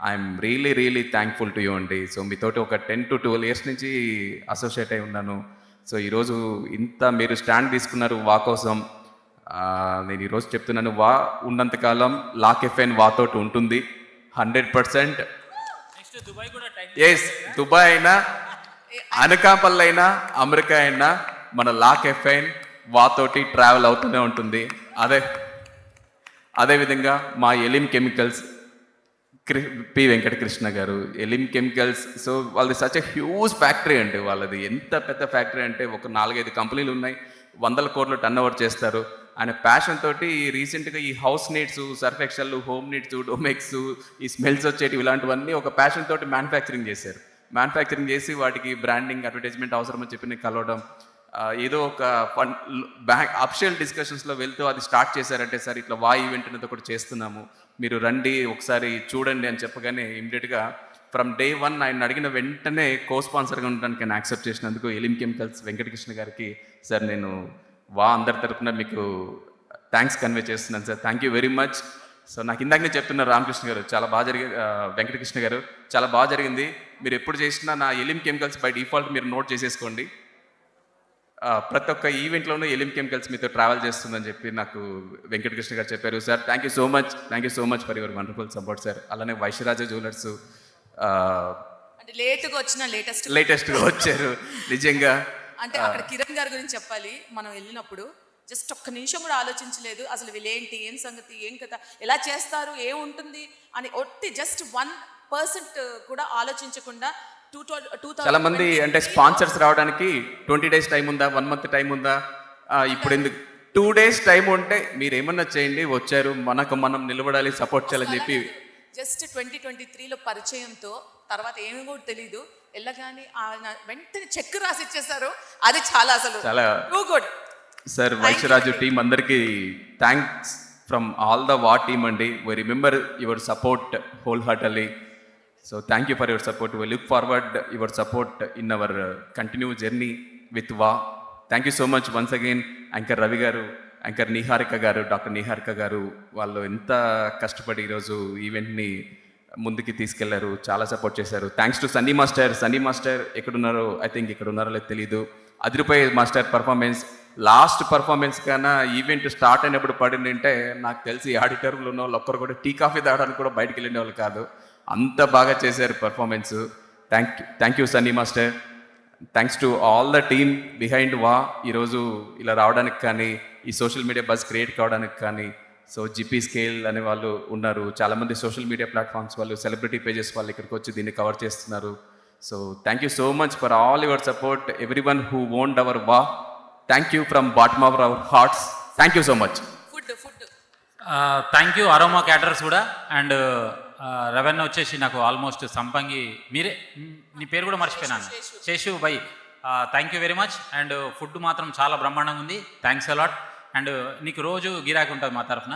I'm really thankful to you అండి. సో మీతోటి ఒక 10 to 12 years నుంచి అసోసియేట్ అయి ఉన్నాను. సో ఈరోజు ఇంత మీరు స్టాండ్ తీసుకున్నారు వా కోసం. నేను ఈరోజు చెప్తున్నాను, వా ఉన్నంతకాలం లాక్ ఎఫ్ఐన్ వాతోటి ఉంటుంది 100%. ఎస్, దుబాయ్ అయినా, అనకాపల్లి అయినా, అమెరికా అయినా మన లాక్ ఎఫ్ఐన్ వాతోటి ట్రావెల్ అవుతూనే ఉంటుంది. అదేవిధంగా మా ఎలిం కెమికల్స్ పి వెంకటకృష్ణ గారు, ఎలిం కెమికల్స్. సో వాళ్ళది సచ్ ఎ హ్యూజ్ ఫ్యాక్టరీ అండి. వాళ్ళది ఎంత పెద్ద ఫ్యాక్టరీ అంటే ఒక 4-5 కంపెనీలు ఉన్నాయి, 100 crore టర్న్ ఓవర్ చేస్తారు. ఆయన ప్యాషన్ తోటి రీసెంట్గా ఈ house needs, Surf Excel, home needs, Domex, ఈ స్మెల్స్ వచ్చేటివి ఇలాంటివన్నీ ఒక ప్యాషన్ తోటి మ్యానుఫ్యాక్చరింగ్ చేశారు. మ్యానుఫ్యాక్చరింగ్ చేసి వాటికి బ్రాండింగ్, అడ్వర్టైజ్మెంట్ అవసరమని చెప్పి కలవడం, ఏదో ఒక అఫిషియల్ డిస్కషన్స్లో వెళ్తూ అది స్టార్ట్ చేశారంటే సార్ ఇట్లా వా ఈవెంట్ అనేది ఒకటి చేస్తున్నాము, మీరు రండి ఒకసారి చూడండి అని చెప్పగానే ఇమ్మీడియట్గా ఫ్రమ్ డే వన్ ఆయన అడిగిన వెంటనే కో స్పాన్సర్గా ఉండడానికి ఆయన యాక్సెప్ట్ చేసినందుకు ఎలిం కెమికల్స్ వెంకటకృష్ణ గారికి సార్ నేను అందరి తరపున మీకు థ్యాంక్స్ కన్వే చేస్తున్నాను sir. Thank you very much. So నాకు ఇందాకనే చెప్తున్నారు రామకృష్ణ గారు, చాలా బాగా జరిగింది. వెంకటకృష్ణ గారు, చాలా బాగా జరిగింది. మీరు ఎప్పుడు చేసినా నా ఎలిమ్ కెమికల్స్ బై డిఫాల్ట్ మీరు నోట్ చేసేసుకోండి. ప్రతి ఒక్క ఈవెంట్లోనూ ఎలిమ్ కెమికల్స్ మీతో ట్రావెల్ చేస్తుందని చెప్పి నాకు వెంకటకృష్ణ గారు చెప్పారు. Sir thank you so much for your wonderful support sir. అలానే వైశ్యరాజ జ్యువెలర్స్ అంటే లేట్గా వచ్చిన లేటెస్ట్గా వచ్చారు నిజంగా. అంటే అక్కడ కిరణ్ గారి గురించి చెప్పాలి. మనం వెళ్ళినప్పుడు జస్ట్ ఒక్క నిమిషం కూడా ఆలోచించలేదు అసలు వీళ్ళేంటి, ఏం సంగతి, ఏం కథ, ఎలా చేస్తారు, ఏముంటుంది అని ఒట్టి జస్ట్ 1% కూడా ఆలోచించకుండా చాలా మంది అంటే స్పాన్సర్స్ రావడానికి 20 days టైం ఉందా, 1 month టైం ఉందా, ఇప్పుడు ఎందుకు 2 days టైం ఉంటే మీరు ఏమన్నా చేయండి, వచ్చారు, మనం నిలబడాలి, సపోర్ట్ చేయాలని చెప్పి జస్ట్ 2023లో పరిచయంతో తర్వాత ఏమి కూడా తెలీదు వెళ్ళగానే ఆయన వెంటనే చెక్ రాసి ఇచ్చేసారు. అది చాలా అసలు too good sir. Vaishyaraju team అందరికీ థ్యాంక్స్ ఫ్రమ్ ఆల్ ద వా టీమ్ అండి. We remember your support whole heartly. So thank you for your support. We look forward your support in our continue journey with వా. Thank you so much once again. Anchor Ravi garu, anchor Niharika గారు, doctor Niharika గారు, వాళ్ళు ఎంత కష్టపడి ఈరోజు ఈవెంట్ని ముందుకి తీసుకెళ్లారు, చాలా సపోర్ట్ చేశారు. థ్యాంక్స్ టు సన్నీ మాస్టర్ ఎక్కడున్నారో, ఐ థింక్ ఇక్కడ ఉన్నారో లేదు తెలీదు. అదిరిపోయే మాస్టర్ పర్ఫార్మెన్స్. లాస్ట్ పర్ఫార్మెన్స్ కన్నా ఈవెంట్ స్టార్ట్ అయినప్పుడు పడింది అంటే నాకు తెలిసి ఆడిటర్లు ఉన్న వాళ్ళు ఒక్కరు కూడా టీ కాఫీ తాగడానికి కూడా బయటకు వెళ్ళిన వాళ్ళు కాదు, అంత బాగా చేశారు performance. Thank you Sunny master. Thanks to all the team behind వా ఈరోజు ఇలా రావడానికి కానీ, ఈ సోషల్ మీడియా బజ్ క్రియేట్ కావడానికి కానీ. సో జిపీ స్కేల్ అనే వాళ్ళు ఉన్నారు, చాలామంది సోషల్ మీడియా ప్లాట్ఫామ్స్ వాళ్ళు, సెలబ్రిటీ పేజెస్ వాళ్ళు ఇక్కడికి వచ్చి దీన్ని కవర్ చేస్తున్నారు. So thank you so much for all your support, every one who owned our వా. Thank you from bottom of our hearts. Thank you so much. Thank you Aroma Caterers కూడా. And revenue వచ్చేసి నాకు almost Sampangi మీరే, నీ పేరు కూడా మర్చిపోయినాను, Seshu bye. Thank you very much. And food మాత్రం చాలా బ్రహ్మాండంగా ఉంది. Thanks a lot. అండ్ నీకు రోజు గిరాకీ ఉంటుంది మా తరఫున.